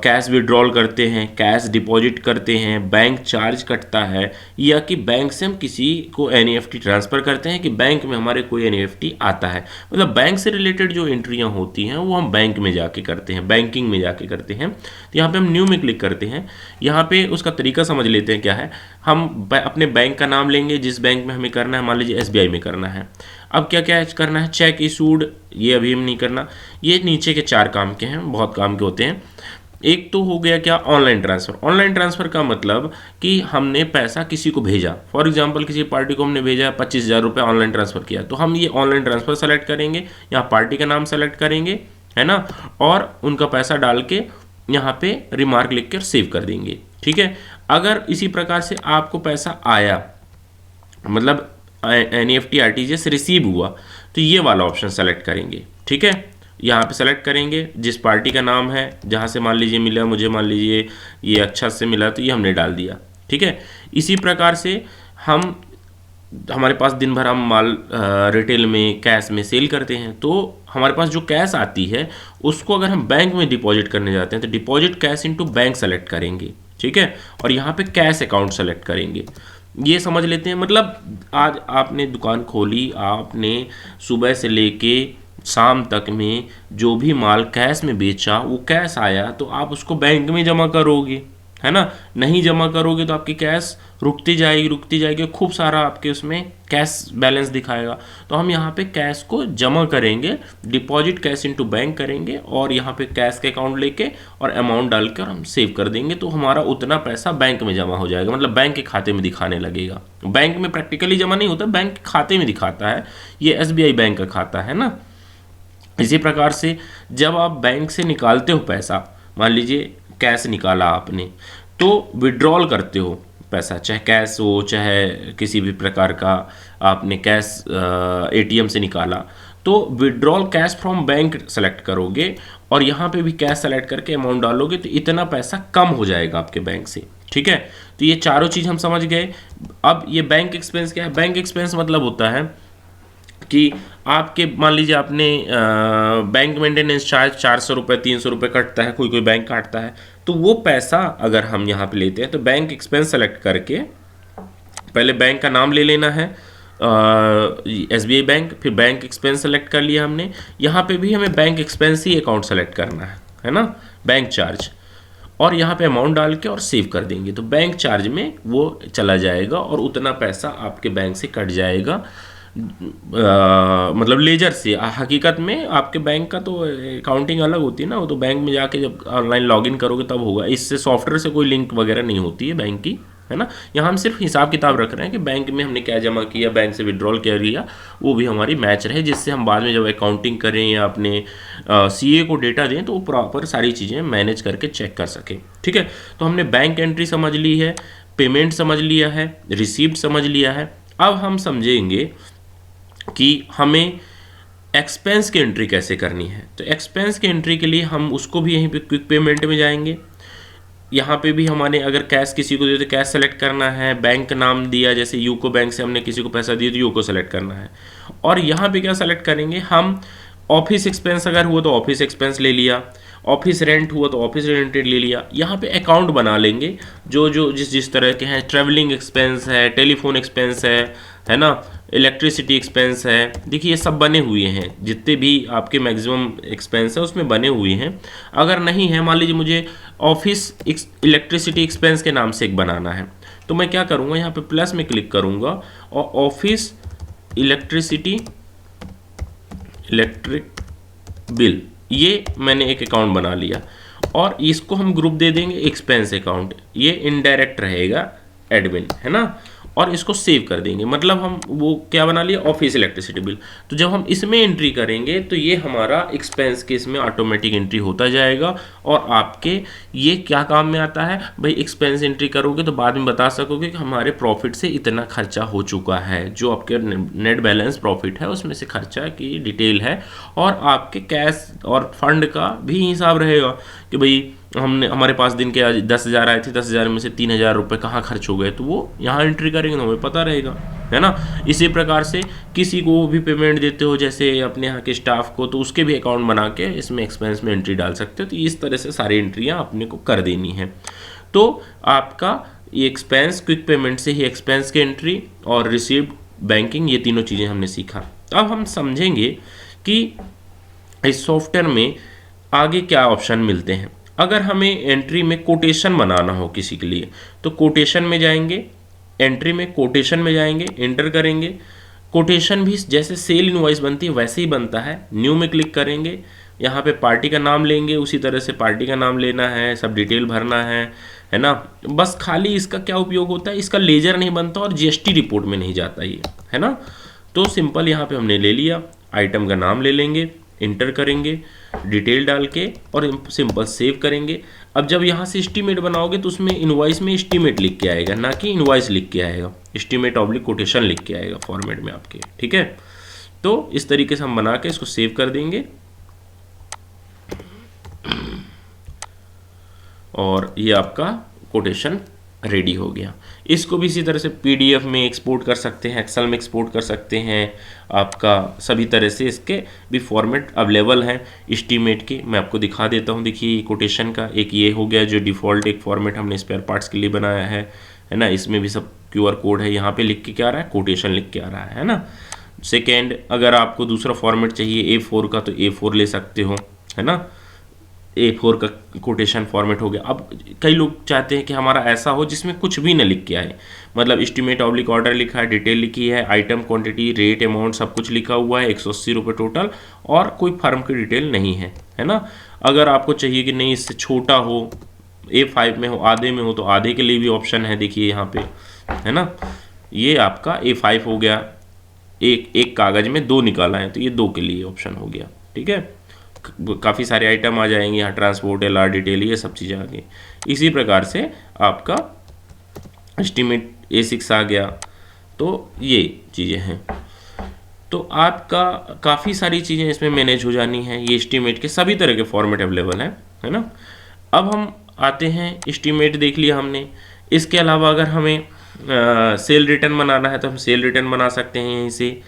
कैश विड्रॉल करते हैं, कैश डिपॉजिट करते हैं, बैंक चार्ज कटता है, या कि बैंक से हम किसी को NEFT ट्रांसफ़र करते हैं कि बैंक में हमारे कोई NEFT आता है। मतलब बैंक से रिलेटेड जो एंट्रियां होती हैं वो हम बैंक में जाके करते हैं, बैंकिंग में जाके करते हैं। तो यहाँ पे हम न्यू में क्लिक करते हैं। यहाँ पे उसका तरीका समझ लेते हैं क्या है। हम अपने बैंक का नाम लेंगे, जिस बैंक में हमें करना है, मान लीजिए SBI में करना है। अब क्या क्या करना है, चेक इशूड, ये अभी हम नहीं करना। ये नीचे के 4 काम के हैं, बहुत काम के होते हैं। एक तो हो गया क्या, ऑनलाइन ट्रांसफ़र। ऑनलाइन ट्रांसफ़र का मतलब कि हमने पैसा किसी को भेजा, फॉर एग्जांपल किसी पार्टी को हमने भेजा 25,000 रुपये ऑनलाइन ट्रांसफ़र किया, तो हम ये ऑनलाइन ट्रांसफ़र सेलेक्ट करेंगे, यहाँ पार्टी का नाम सेलेक्ट करेंगे, है ना, और उनका पैसा डाल के यहाँ पे रिमार्क लिख कर सेव कर देंगे, ठीक है। अगर इसी प्रकार से आपको पैसा आया, मतलब NEFT RTGS रिसीव हुआ, तो ये वाला ऑप्शन सेलेक्ट करेंगे, ठीक है। यहाँ पे सेलेक्ट करेंगे जिस पार्टी का नाम है, जहाँ से मान लीजिए मिला, मुझे मान लीजिए ये अच्छा से मिला तो ये हमने डाल दिया, ठीक है। इसी प्रकार से हमारे पास दिन भर हम माल रिटेल में कैश में सेल करते हैं, तो हमारे पास जो कैश आती है उसको अगर हम बैंक में डिपॉजिट करने जाते हैं तो deposit cash into bank select करेंगे, ठीक है, और यहाँ पे कैश अकाउंट सेलेक्ट करेंगे। ये समझ लेते हैं। मतलब आज आपने दुकान खोली, आपने सुबह से लेके शाम तक में जो भी माल कैश में बेचा वो कैश आया तो आप उसको बैंक में जमा करोगे, है ना। नहीं जमा करोगे तो आपकी कैश रुकती जाएगी, खूब सारा आपके उसमें कैश बैलेंस दिखाएगा। तो हम यहाँ पे कैश को जमा करेंगे, डिपॉजिट कैश इनटू बैंक करेंगे, और यहाँ पे कैश के अकाउंट लेके और अमाउंट डालकर हम सेव कर देंगे, तो हमारा उतना पैसा बैंक में जमा हो जाएगा, मतलब बैंक के खाते में दिखाने लगेगा। बैंक में प्रैक्टिकली जमा नहीं होता, बैंक के खाते में दिखाता है। ये SBI बैंक का खाता है ना। इसी प्रकार से जब आप बैंक से निकालते हो पैसा, मान लीजिए कैश निकाला आपने, तो विड्रॉल करते हो पैसा, चाहे कैश हो चाहे किसी भी प्रकार का आपने कैश एटीएम से निकाला, तो withdrawal cash from bank select करोगे और यहाँ पे भी कैश सेलेक्ट करके अमाउंट डालोगे तो इतना पैसा कम हो जाएगा आपके बैंक से। ठीक है, तो ये चारों चीज़ हम समझ गए। अब ये बैंक एक्सपेंस क्या है? बैंक एक्सपेंस मतलब होता है कि आपके मान लीजिए आपने बैंक मेंटेनेंस चार्ज 400 रुपये 300 रुपये कटता है, कोई कोई बैंक काटता है, तो वो पैसा अगर हम यहाँ पे लेते हैं तो बैंक एक्सपेंस सेलेक्ट करके पहले बैंक का नाम ले लेना है, SBI बैंक, फिर बैंक एक्सपेंस सेलेक्ट कर लिया हमने। यहाँ पे भी हमें बैंक एक्सपेंस ही अकाउंट सेलेक्ट करना है ना, बैंक चार्ज, और यहाँ पे अमाउंट डाल के और सेव कर देंगे तो बैंक चार्ज में वो चला जाएगा और उतना पैसा आपके बैंक से कट जाएगा। मतलब लेजर से, हकीकत में आपके बैंक का तो अकाउंटिंग अलग होती है ना, वो तो बैंक में जाके जब ऑनलाइन लॉगिन करोगे तब होगा, इससे सॉफ्टवेयर से कोई लिंक वगैरह नहीं होती है बैंक की, है ना। यहाँ हम सिर्फ हिसाब किताब रख रहे हैं कि बैंक में हमने क्या जमा किया, बैंक से विड्रॉल क्या लिया, वो भी हमारी मैच रहे, जिससे हम बाद में जब अकाउंटिंग करें या अपने CA को डेटा दें तो वो प्रॉपर सारी चीज़ें मैनेज करके चेक कर सकें। ठीक है, तो हमने बैंक एंट्री समझ ली है, पेमेंट समझ लिया है, रिसीप्ट समझ लिया है। अब हम समझेंगे कि हमें एक्सपेंस की एंट्री कैसे करनी है। तो एक्सपेंस की एंट्री के लिए हम उसको भी यहीं पे क्विक पेमेंट में जाएंगे। यहाँ पे भी हमारे अगर कैश किसी को दे तो कैश सेलेक्ट करना है, बैंक नाम दिया जैसे यूको बैंक से हमने किसी को पैसा दिया तो यूको सेलेक्ट करना है, और यहाँ पे क्या सेलेक्ट करेंगे हम, ऑफिस एक्सपेंस अगर हुआ तो ऑफिस एक्सपेंस ले लिया, ऑफिस रेंट हुआ तो ऑफिस रेंट ले लिया। यहाँ पे अकाउंट बना लेंगे जो जो जिस तरह के हैं, ट्रैवलिंग एक्सपेंस है, टेलीफोन एक्सपेंस है ना, इलेक्ट्रिसिटी एक्सपेंस है, देखिए ये सब बने हुए हैं, जितने भी आपके मैक्सिमम एक्सपेंस है उसमें बने हुए हैं। अगर नहीं है, मान लीजिए मुझे ऑफिस इलेक्ट्रिसिटी एक्सपेंस के नाम से एक बनाना है, तो मैं क्या करूँगा, यहाँ पे प्लस में क्लिक करूँगा और ऑफिस इलेक्ट्रिक बिल, ये मैंने एक अकाउंट बना लिया और इसको हम ग्रुप दे देंगे एक्सपेंस अकाउंट, ये इनडायरेक्ट रहेगा एडमिन, है ना, और इसको सेव कर देंगे। मतलब हम वो क्या बना लिया, ऑफिस इलेक्ट्रिसिटी बिल। तो जब हम इसमें एंट्री करेंगे तो ये हमारा एक्सपेंस के इसमें ऑटोमेटिक एंट्री होता जाएगा और आपके ये क्या काम में आता है भाई, एक्सपेंस एंट्री करोगे तो बाद में बता सकोगे कि हमारे प्रॉफिट से इतना खर्चा हो चुका है, जो आपके नेट बैलेंस प्रॉफिट है उसमें से खर्चा की डिटेल है, और आपके कैश और फंड का भी हिसाब रहेगा कि भाई हमारे पास दिन के आज 10,000 आए थे, 10,000 में से 3,000 रुपये कहाँ खर्च हो गए, तो वो यहाँ एंट्री करेंगे तो हमें पता रहेगा, है ना। इसी प्रकार से किसी को भी पेमेंट देते हो जैसे अपने यहाँ के स्टाफ को, तो उसके भी अकाउंट बना के इसमें एक्सपेंस में एंट्री डाल सकते हो। तो इस तरह से सारी एंट्रियाँ अपने को कर देनी है। तो आपका ये एक्सपेंस, क्विक पेमेंट से ही एक्सपेंस की एंट्री और रिसीव्ड बैंकिंग, ये तीनों चीज़ें हमने सीखा। अब हम समझेंगे कि इस सॉफ्टवेयर में आगे क्या ऑप्शन मिलते हैं। अगर हमें एंट्री में कोटेशन बनाना हो किसी के लिए, तो कोटेशन में जाएंगे, एंट्री में कोटेशन में जाएंगे, एंटर करेंगे। कोटेशन भी जैसे सेल इनवॉइस बनती है वैसे ही बनता है, न्यू में क्लिक करेंगे, यहाँ पे पार्टी का नाम लेंगे, उसी तरह से पार्टी का नाम लेना है, सब डिटेल भरना है ना। बस खाली इसका क्या उपयोग होता है, इसका लेजर नहीं बनता और GST रिपोर्ट में नहीं जाता ये, है ना। तो सिंपल यहाँ पे हमने ले लिया, आइटम का नाम ले लेंगे, इंटर करेंगे डिटेल डाल के और सिंपल सेव करेंगे। अब जब यहाँ से एस्टीमेट बनाओगे तो उसमें इनवॉइस में एस्टीमेट लिख के आएगा, ना कि इनवॉइस लिख के आएगा, एस्टीमेट ऑब्लिक कोटेशन लिख के आएगा फॉर्मेट में आपके, ठीक है। तो इस तरीके से हम बना के इसको सेव कर देंगे और ये आपका कोटेशन रेडी हो गया। इसको भी इसी तरह से PDF में एक्सपोर्ट कर सकते हैं, एक्सेल में एक्सपोर्ट कर सकते हैं, आपका सभी तरह से इसके भी फॉर्मेट अवेलेबल हैं एस्टीमेट के। मैं आपको दिखा देता हूँ, देखिए कोटेशन का एक ये हो गया जो डिफ़ॉल्ट एक फॉर्मेट हमने स्पेयर पार्ट्स के लिए बनाया है ना। इसमें भी सब QR कोड है, यहाँ पे लिख के क्या आ रहा है, कोटेशन लिख के आ रहा है ना। सेकेंड, अगर आपको दूसरा फॉर्मेट चाहिए A4 का तो A4 ले सकते हो, है ना। A4 का कोटेशन फॉर्मेट हो गया। अब कई लोग चाहते हैं कि हमारा ऐसा हो जिसमें कुछ भी न लिख के आए, मतलब एस्टीमेट ऑब्लिक ऑर्डर लिखा है, डिटेल लिखी है, आइटम क्वांटिटी, रेट, अमाउंट सब कुछ लिखा हुआ है, 180 रुपये टोटल, और कोई फर्म की डिटेल नहीं है ना। अगर आपको चाहिए कि नहीं इससे छोटा हो, A5 में हो, आधे में हो, तो आधे के लिए भी ऑप्शन है, देखिए यहाँ पे, है ना। ये आपका A5 हो गया, एक कागज़ में 2 निकाला है तो ये 2 के लिए ऑप्शन हो गया, ठीक है। काफ़ी सारे आइटम आ जाएंगे यहाँ, ट्रांसपोर्ट, LR डिटेल, ये सब चीज़ें आ गई। इसी प्रकार से आपका एस्टीमेट A6 आ गया। तो ये चीज़ें हैं, तो आपका काफ़ी सारी चीज़ें इसमें मैनेज हो जानी हैं। ये एस्टीमेट के सभी तरह के फॉर्मेट अवेलेबल हैं, है ना। अब हम आते हैं, एस्टीमेट देख लिया हमने। इसके अलावा अगर हमें सेल रिटर्न बनाना है तो हम सेल रिटर्न बना सकते हैं यहीं से।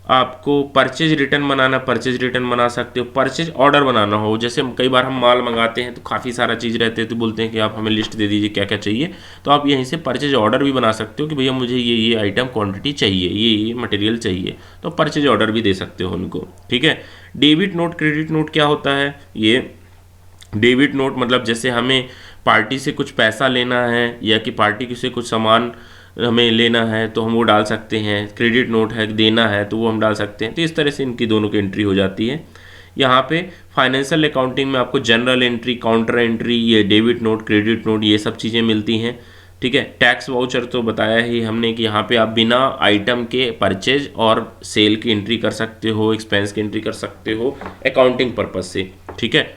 आपको परचेज रिटर्न बनाना, परचेज रिटर्न बना सकते हो। परचेज ऑर्डर बनाना हो, जैसे कई बार हम माल मंगाते हैं तो काफ़ी सारा चीज़ रहते हैं, तो बोलते हैं कि आप हमें लिस्ट दे दीजिए क्या क्या चाहिए, तो आप यहीं से परचेज ऑर्डर भी बना सकते हो कि भैया मुझे ये आइटम क्वांटिटी चाहिए, ये मटेरियल चाहिए, तो परचेज ऑर्डर भी दे सकते हो उनको, ठीक है। डेबिट नोट, क्रेडिट नोट क्या होता है? ये डेबिट नोट मतलब जैसे हमें पार्टी से कुछ पैसा लेना है या कि पार्टी से कुछ सामान हमें लेना है तो हम वो डाल सकते हैं। क्रेडिट नोट है, देना है तो वो हम डाल सकते हैं। तो इस तरह से इनकी दोनों की एंट्री हो जाती है। यहाँ पे फाइनेंशियल अकाउंटिंग में आपको जनरल एंट्री, काउंटर एंट्री, ये डेबिट नोट, क्रेडिट नोट, ये सब चीज़ें मिलती हैं, ठीक है। टैक्स वाउचर तो बताया ही हमने कि यहाँ पे आप बिना आइटम के परचेज और सेल की एंट्री कर सकते हो, एक्सपेंस की एंट्री कर सकते हो अकाउंटिंग पर्पज से, ठीक है।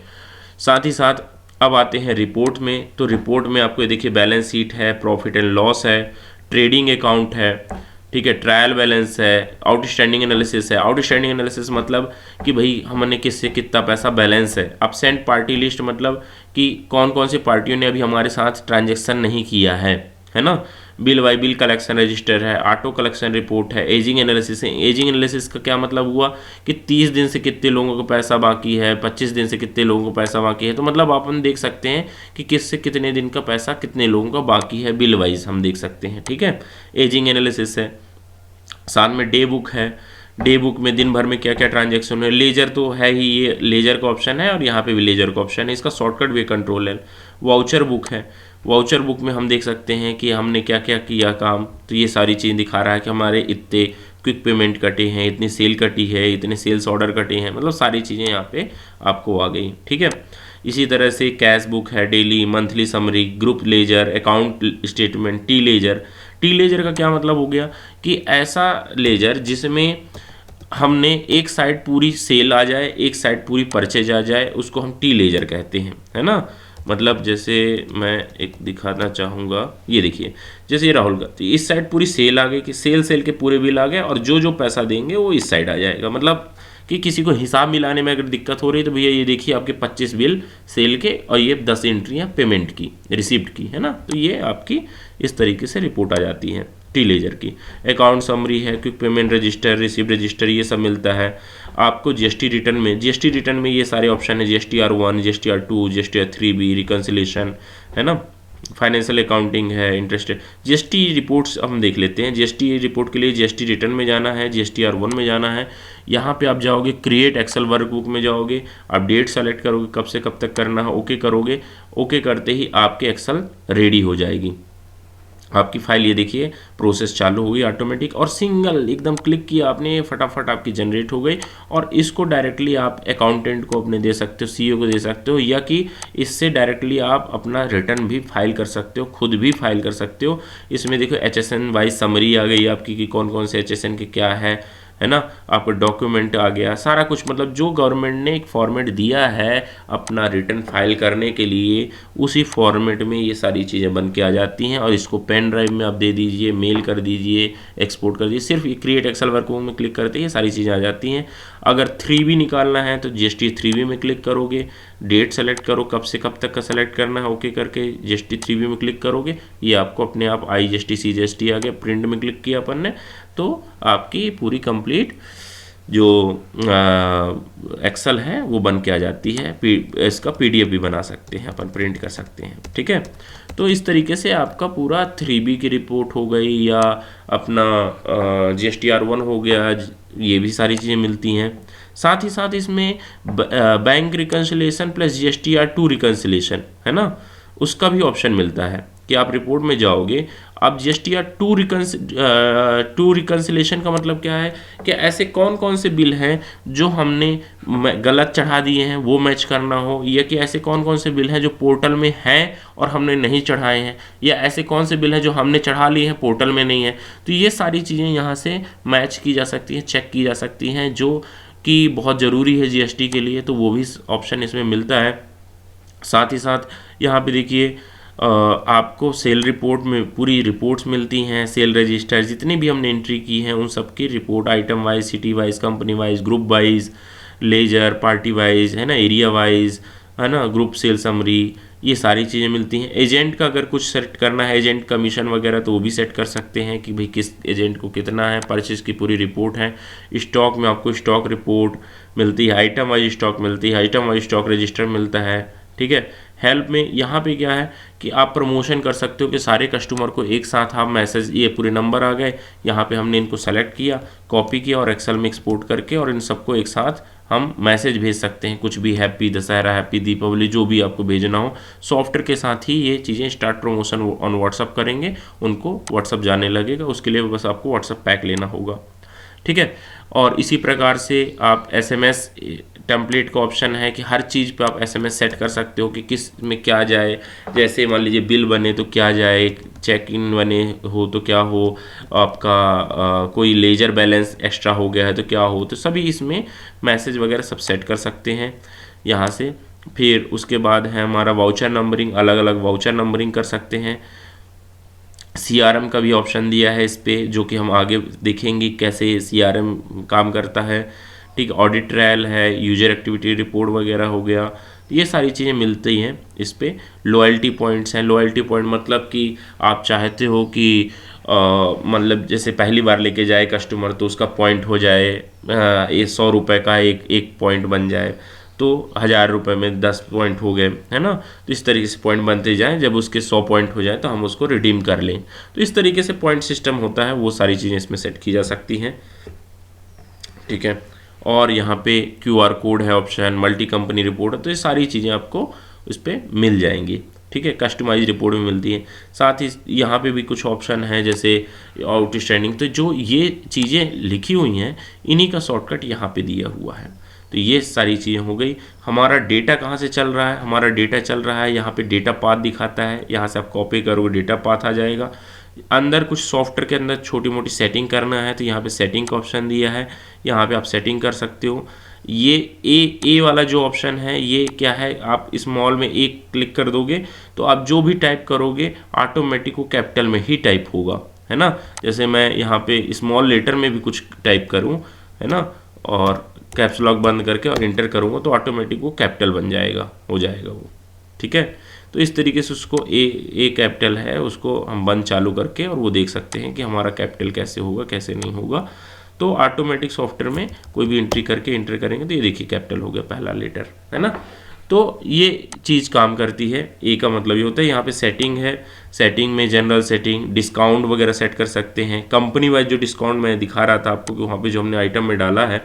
साथ ही साथ अब आते हैं रिपोर्ट में। तो रिपोर्ट में आपको देखिए बैलेंस शीट है, प्रॉफिट एंड लॉस है, ट्रेडिंग अकाउंट है, ठीक है, ट्रायल बैलेंस है, आउटस्टैंडिंग एनालिसिस है। आउटस्टैंडिंग एनालिसिस मतलब कि भाई हमने किससे कितना पैसा बैलेंस है। अपसेंट पार्टी लिस्ट मतलब कि कौन कौन सी पार्टियों ने अभी हमारे साथ ट्रांजैक्शन नहीं किया है ना। Bill by bill collection register है, ऑटो कलेक्शन रिपोर्ट है, एजिंग एनालिसिस है। एजिंग एनालिसिस का क्या मतलब हुआ कि 30 दिन से कितने लोगों को पैसा बाकी है, 25 दिन से कितने लोगों को पैसा बाकी है। तो मतलब अपन देख सकते हैं कि किससे कितने दिन का पैसा कितने लोगों का बाकी है, बिल वाइज हम देख सकते हैं, ठीक है। एजिंग एनालिसिस है। साथ में डे बुक है, डे बुक में दिन भर में क्या क्या ट्रांजैक्शन है। लेजर तो है ही, ये लेजर का ऑप्शन है और यहाँ पे भी लेजर का ऑप्शन है, इसका शॉर्टकट वे कंट्रोल है। वाउचर बुक है, वाउचर बुक में हम देख सकते हैं कि हमने क्या क्या किया काम, तो ये सारी चीज़ दिखा रहा है कि हमारे इतने क्विक पेमेंट कटे हैं, इतनी सेल कटी है, इतने सेल्स ऑर्डर कटे हैं, मतलब सारी चीज़ें यहाँ पे आपको आ गई, ठीक है। इसी तरह से कैश बुक है, daily monthly summary, group ledger, account statement, T ledger. T ledger का क्या मतलब हो गया कि ऐसा लेजर जिसमें हमने एक साइड पूरी सेल आ जाए, एक साइड पूरी परचेज आ जाए, उसको हम टी लेजर कहते हैं, है ना। मतलब जैसे मैं एक दिखाना चाहूँगा, ये देखिए जैसे ये राहुल गांधी, इस साइड पूरी सेल आ गई कि सेल के पूरे बिल आ गए और जो पैसा देंगे वो इस साइड आ जाएगा। मतलब कि किसी को हिसाब मिलाने में अगर दिक्कत हो रही है तो भैया ये देखिए आपके 25 बिल सेल के और ये 10 एंट्रियाँ पेमेंट की, रिसिप्ट की, है ना। तो ये आपकी इस तरीके से रिपोर्ट आ जाती है टी लेजर की। अकाउंट समरी है, quick payment register, receipt register, ये सब मिलता है आपको। जीएसटी रिटर्न में, जीएसटी रिटर्न में ये सारे ऑप्शन है, GSTR1, GSTR2, GSTR3B, रिकन्सिलेशन, है ना। फाइनेंशियल अकाउंटिंग है, इंटरेस्ट। जीएसटी रिपोर्ट्स हम देख लेते हैं। जीएसटी रिपोर्ट के लिए जीएसटी रिटर्न में जाना है, GSTR1 में जाना है। यहाँ पे आप जाओगे क्रिएट एक्सेल वर्कबुक में जाओगे, आप डेट सेलेक्ट करोगे कब से कब तक करना है, ओके करोगे। ओके करते ही आपके एक्सेल रेडी हो जाएगी आपकी फाइल। ये देखिए प्रोसेस चालू हो गई ऑटोमेटिक, और सिंगल एकदम क्लिक किया आपने, फटाफट आपकी जनरेट हो गई। और इसको डायरेक्टली आप अकाउंटेंट को अपने दे सकते हो, सीईओ को दे सकते हो, या कि इससे डायरेक्टली आप अपना रिटर्न भी फाइल कर सकते हो, खुद भी फाइल कर सकते हो। इसमें देखो HSN वाइज समरी आ गई आपकी कि कौन कौन से HSN के क्या है ना। आपका डॉक्यूमेंट आ गया, सारा कुछ, मतलब जो गवर्नमेंट ने एक फॉर्मेट दिया है अपना रिटर्न फाइल करने के लिए, उसी फॉर्मेट में ये सारी चीज़ें बन के आ जाती हैं। और इसको पेन ड्राइव में आप दे दीजिए, मेल कर दीजिए, एक्सपोर्ट कर दीजिए, सिर्फ ये क्रिएट एक्सेल वर्कबुक में क्लिक करते ही सारी चीज़ें आ जाती हैं। अगर 3B निकालना है तो GST 3B में क्लिक करोगे, डेट सेलेक्ट करो कब से कब तक का सेलेक्ट करना है, ओके करके GST 3B में क्लिक करोगे, ये आपको अपने आप IGST CGST आ गया। प्रिंट में क्लिक किया अपन ने तो आपकी पूरी कंप्लीट जो एक्सेल है वो बन के आ जाती है। इसका PDF भी बना सकते हैं अपन, प्रिंट कर सकते हैं, ठीक है। तो इस तरीके से आपका पूरा 3B की रिपोर्ट हो गई, या अपना GSTR1 हो गया, ये भी सारी चीज़ें मिलती हैं। साथ ही साथ इसमें bank reconciliation plus GSTR2 reconciliation, है ना, उसका भी ऑप्शन मिलता है कि आप रिपोर्ट में जाओगे। अब GSTR2 रिकन्सिलेशन का मतलब क्या है कि ऐसे कौन कौन से बिल हैं जो हमने गलत चढ़ा दिए हैं वो मैच करना हो, या कि ऐसे कौन कौन से बिल हैं जो पोर्टल में हैं और हमने नहीं चढ़ाए हैं, या ऐसे कौन से बिल हैं जो हमने चढ़ा लिए हैं पोर्टल में नहीं है। तो ये सारी चीज़ें यहाँ से मैच की जा सकती हैं, चेक की जा सकती हैं, जो कि बहुत ज़रूरी है GST के लिए। तो वो भी ऑप्शन इसमें मिलता है। साथ ही साथ यहाँ पे देखिए आपको सेल रिपोर्ट में पूरी रिपोर्ट्स मिलती हैं, सेल रजिस्टर जितनी भी हमने एंट्री की है उन सब की report, item wise, city wise, company wise, group wise, ledger, party wise, है ना, एरिया वाइज, है ना, ग्रुप सेल समरी, ये सारी चीज़ें मिलती हैं। एजेंट का अगर कुछ सेट करना है, एजेंट कमीशन वगैरह, तो वो भी सेट कर सकते हैं कि भाई किस एजेंट को कितना है। परचेज की पूरी रिपोर्ट है। स्टॉक में आपको स्टॉक रिपोर्ट मिलती है, आइटम वाइज स्टॉक मिलती है, आइटम वाइज स्टॉक रजिस्टर मिलता है। ठीक है। हेल्प में यहाँ पे क्या है कि आप प्रमोशन कर सकते हो कि सारे कस्टमर को एक साथ आप मैसेज, ये पूरे नंबर आ गए, यहाँ पे हमने इनको सेलेक्ट किया, कॉपी किया और एक्सेल में एक्सपोर्ट करके और इन सबको एक साथ हम मैसेज भेज सकते हैं। कुछ भी हैप्पी दशहरा, हैप्पी दीपावली, जो भी आपको भेजना हो, सॉफ्टवेयर के साथ ही ये चीज़ें स्टार्ट प्रमोशन ऑन व्हाट्सअप करेंगे, उनको व्हाट्सअप जाने लगेगा। उसके लिए बस आपको व्हाट्सअप पैक लेना होगा। ठीक है। और इसी प्रकार से आप एसएमएस टेम्पलेट का ऑप्शन है कि हर चीज़ पे आप एसएमएस सेट कर सकते हो कि किस में क्या जाए। जैसे मान लीजिए बिल बने तो क्या जाए, चेक इन बने हो तो क्या हो, आपका कोई लेजर बैलेंस एक्स्ट्रा हो गया है तो क्या हो, तो सभी इसमें मैसेज वगैरह सब सेट कर सकते हैं यहाँ से। फिर उसके बाद है हमारा वाउचर नंबरिंग, अलग अलग वाउचर नंबरिंग कर सकते हैं। सीआरएम का भी ऑप्शन दिया है इस पे, जो कि हम आगे देखेंगे कैसे सीआरएम काम करता है। ठीक, ऑडिट ट्रायल है, यूजर एक्टिविटी रिपोर्ट वगैरह हो गया, ये सारी चीज़ें मिलती हैं इस पे। लॉयल्टी पॉइंट्स हैं। लॉयल्टी पॉइंट मतलब कि आप चाहते हो कि मतलब जैसे पहली बार लेके जाए कस्टमर तो उसका पॉइंट हो जाए, ये 100 रुपये का एक एक पॉइंट बन जाए, तो 1000 रुपये में 10 पॉइंट हो गए, है ना। तो इस तरीके से पॉइंट बनते जाएं, जब उसके 100 पॉइंट हो जाए तो हम उसको रिडीम कर लें। तो इस तरीके से पॉइंट सिस्टम होता है, वो सारी चीज़ें इसमें सेट की जा सकती हैं। ठीक है। और यहाँ पे क्यूआर कोड है ऑप्शन, मल्टी कंपनी रिपोर्ट है, तो ये सारी चीज़ें आपको उस पर मिल जाएंगी। ठीक है। कस्टमाइज रिपोर्ट भी मिलती है। साथ ही यहाँ पे भी कुछ ऑप्शन है जैसे आउटस्टैंडिंग, तो जो ये चीज़ें लिखी हुई हैं इन्हीं का शॉर्टकट यहाँ पे दिया हुआ है। तो ये सारी चीज़ें हो गई। हमारा डेटा कहाँ से चल रहा है, हमारा डेटा चल रहा है यहाँ पे डेटा पाथ दिखाता है, यहाँ से आप कॉपी करोगे डेटा पाथ आ जाएगा। अंदर कुछ सॉफ्टवेयर के अंदर छोटी मोटी सेटिंग करना है तो यहाँ पे सेटिंग का ऑप्शन दिया है, यहाँ पे आप सेटिंग कर सकते हो। ये ए वाला जो ऑप्शन है ये क्या है, आप स्मॉल में एक क्लिक कर दोगे तो आप जो भी टाइप करोगे ऑटोमेटिक वो कैपिटल में ही टाइप होगा, है ना। जैसे मैं यहाँ पे स्मॉल लेटर में भी कुछ टाइप करूँ, है ना, और कैप्स लॉक बंद करके और इंटर करूँगा तो ऑटोमेटिक वो कैपिटल बन जाएगा, हो जाएगा वो। ठीक है। तो इस तरीके से उसको ए कैपिटल है उसको हम बंद चालू करके और वो देख सकते हैं कि हमारा कैपिटल कैसे होगा कैसे नहीं होगा। तो ऑटोमेटिक सॉफ्टवेयर में कोई भी एंट्री करके इंटर करेंगे तो ये देखिए कैपिटल हो गया पहला लेटर, है ना। तो ये चीज़ काम करती है। ए का मतलब ये होता है। यहाँ पे सेटिंग है, सेटिंग में जनरल सेटिंग, डिस्काउंट वगैरह सेट कर सकते हैं। कंपनी वाइज जो डिस्काउंट मैं दिखा रहा था आपको कि वहाँ पे जो हमने आइटम में डाला है,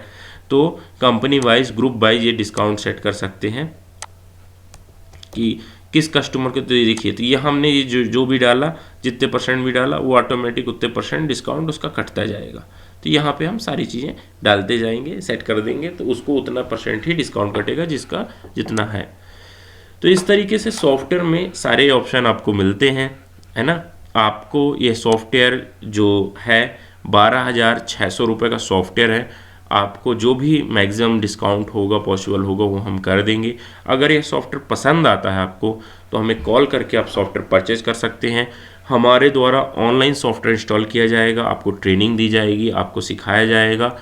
तो कंपनी वाइज, ग्रुप वाइज ये डिस्काउंट सेट कर सकते हैं कि किस कस्टमर के। तो ये देखिए, तो ये हमने ये जो भी डाला, जितने परसेंट भी डाला, वो ऑटोमेटिक उतने परसेंट डिस्काउंट उसका कटता जाएगा। तो यहाँ पे हम सारी चीज़ें डालते जाएंगे, सेट कर देंगे तो उसको उतना परसेंट ही डिस्काउंट कटेगा जिसका जितना है। तो इस तरीके से सॉफ्टवेयर में सारे ऑप्शन आपको मिलते हैं, है ना। आपको ये सॉफ्टवेयर जो है 12,600 रुपये का सॉफ्टवेयर है। आपको जो भी मैक्सिमम डिस्काउंट होगा पॉसिबल होगा वो हम कर देंगे। अगर ये सॉफ्टवेयर पसंद आता है आपको तो हमें कॉल करके आप सॉफ्टवेयर परचेज कर सकते हैं। हमारे द्वारा ऑनलाइन सॉफ्टवेयर इंस्टॉल किया जाएगा, आपको ट्रेनिंग दी जाएगी, आपको सिखाया जाएगा।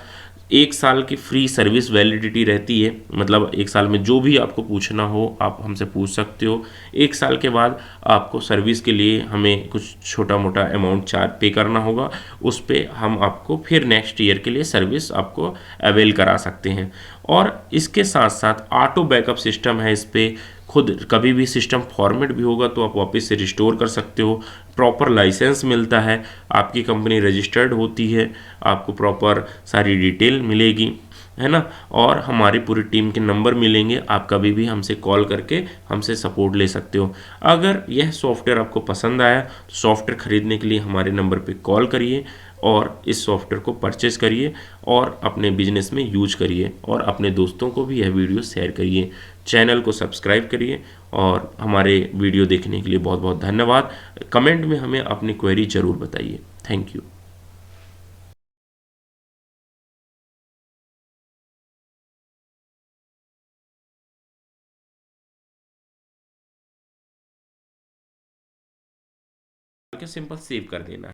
1 साल की फ्री सर्विस वैलिडिटी रहती है, मतलब 1 साल में जो भी आपको पूछना हो आप हमसे पूछ सकते हो। 1 साल के बाद आपको सर्विस के लिए हमें कुछ छोटा मोटा अमाउंट चार्ज पे करना होगा, उस पर हम आपको फिर नेक्स्ट ईयर के लिए सर्विस आपको अवेल करा सकते हैं। और इसके साथ साथ ऑटो बैकअप सिस्टम है इस पर। खुद कभी भी सिस्टम फॉर्मेट भी होगा तो आप वापस से रिस्टोर कर सकते हो। प्रॉपर लाइसेंस मिलता है, आपकी कंपनी रजिस्टर्ड होती है, आपको प्रॉपर सारी डिटेल मिलेगी, है ना। और हमारी पूरी टीम के नंबर मिलेंगे, आप कभी भी हमसे कॉल करके हमसे सपोर्ट ले सकते हो। अगर यह सॉफ्टवेयर आपको पसंद आया तो सॉफ्टवेयर खरीदने के लिए हमारे नंबर पे कॉल करिए और इस सॉफ्टवेयर को परचेज करिए और अपने बिजनेस में यूज करिए और अपने दोस्तों को भी यह वीडियो शेयर करिए। चैनल को सब्सक्राइब करिए और हमारे वीडियो देखने के लिए बहुत बहुत धन्यवाद। कमेंट में हमें अपनी क्वेरी ज़रूर बताइए। Thank you. के सिंपल सेव कर देना है।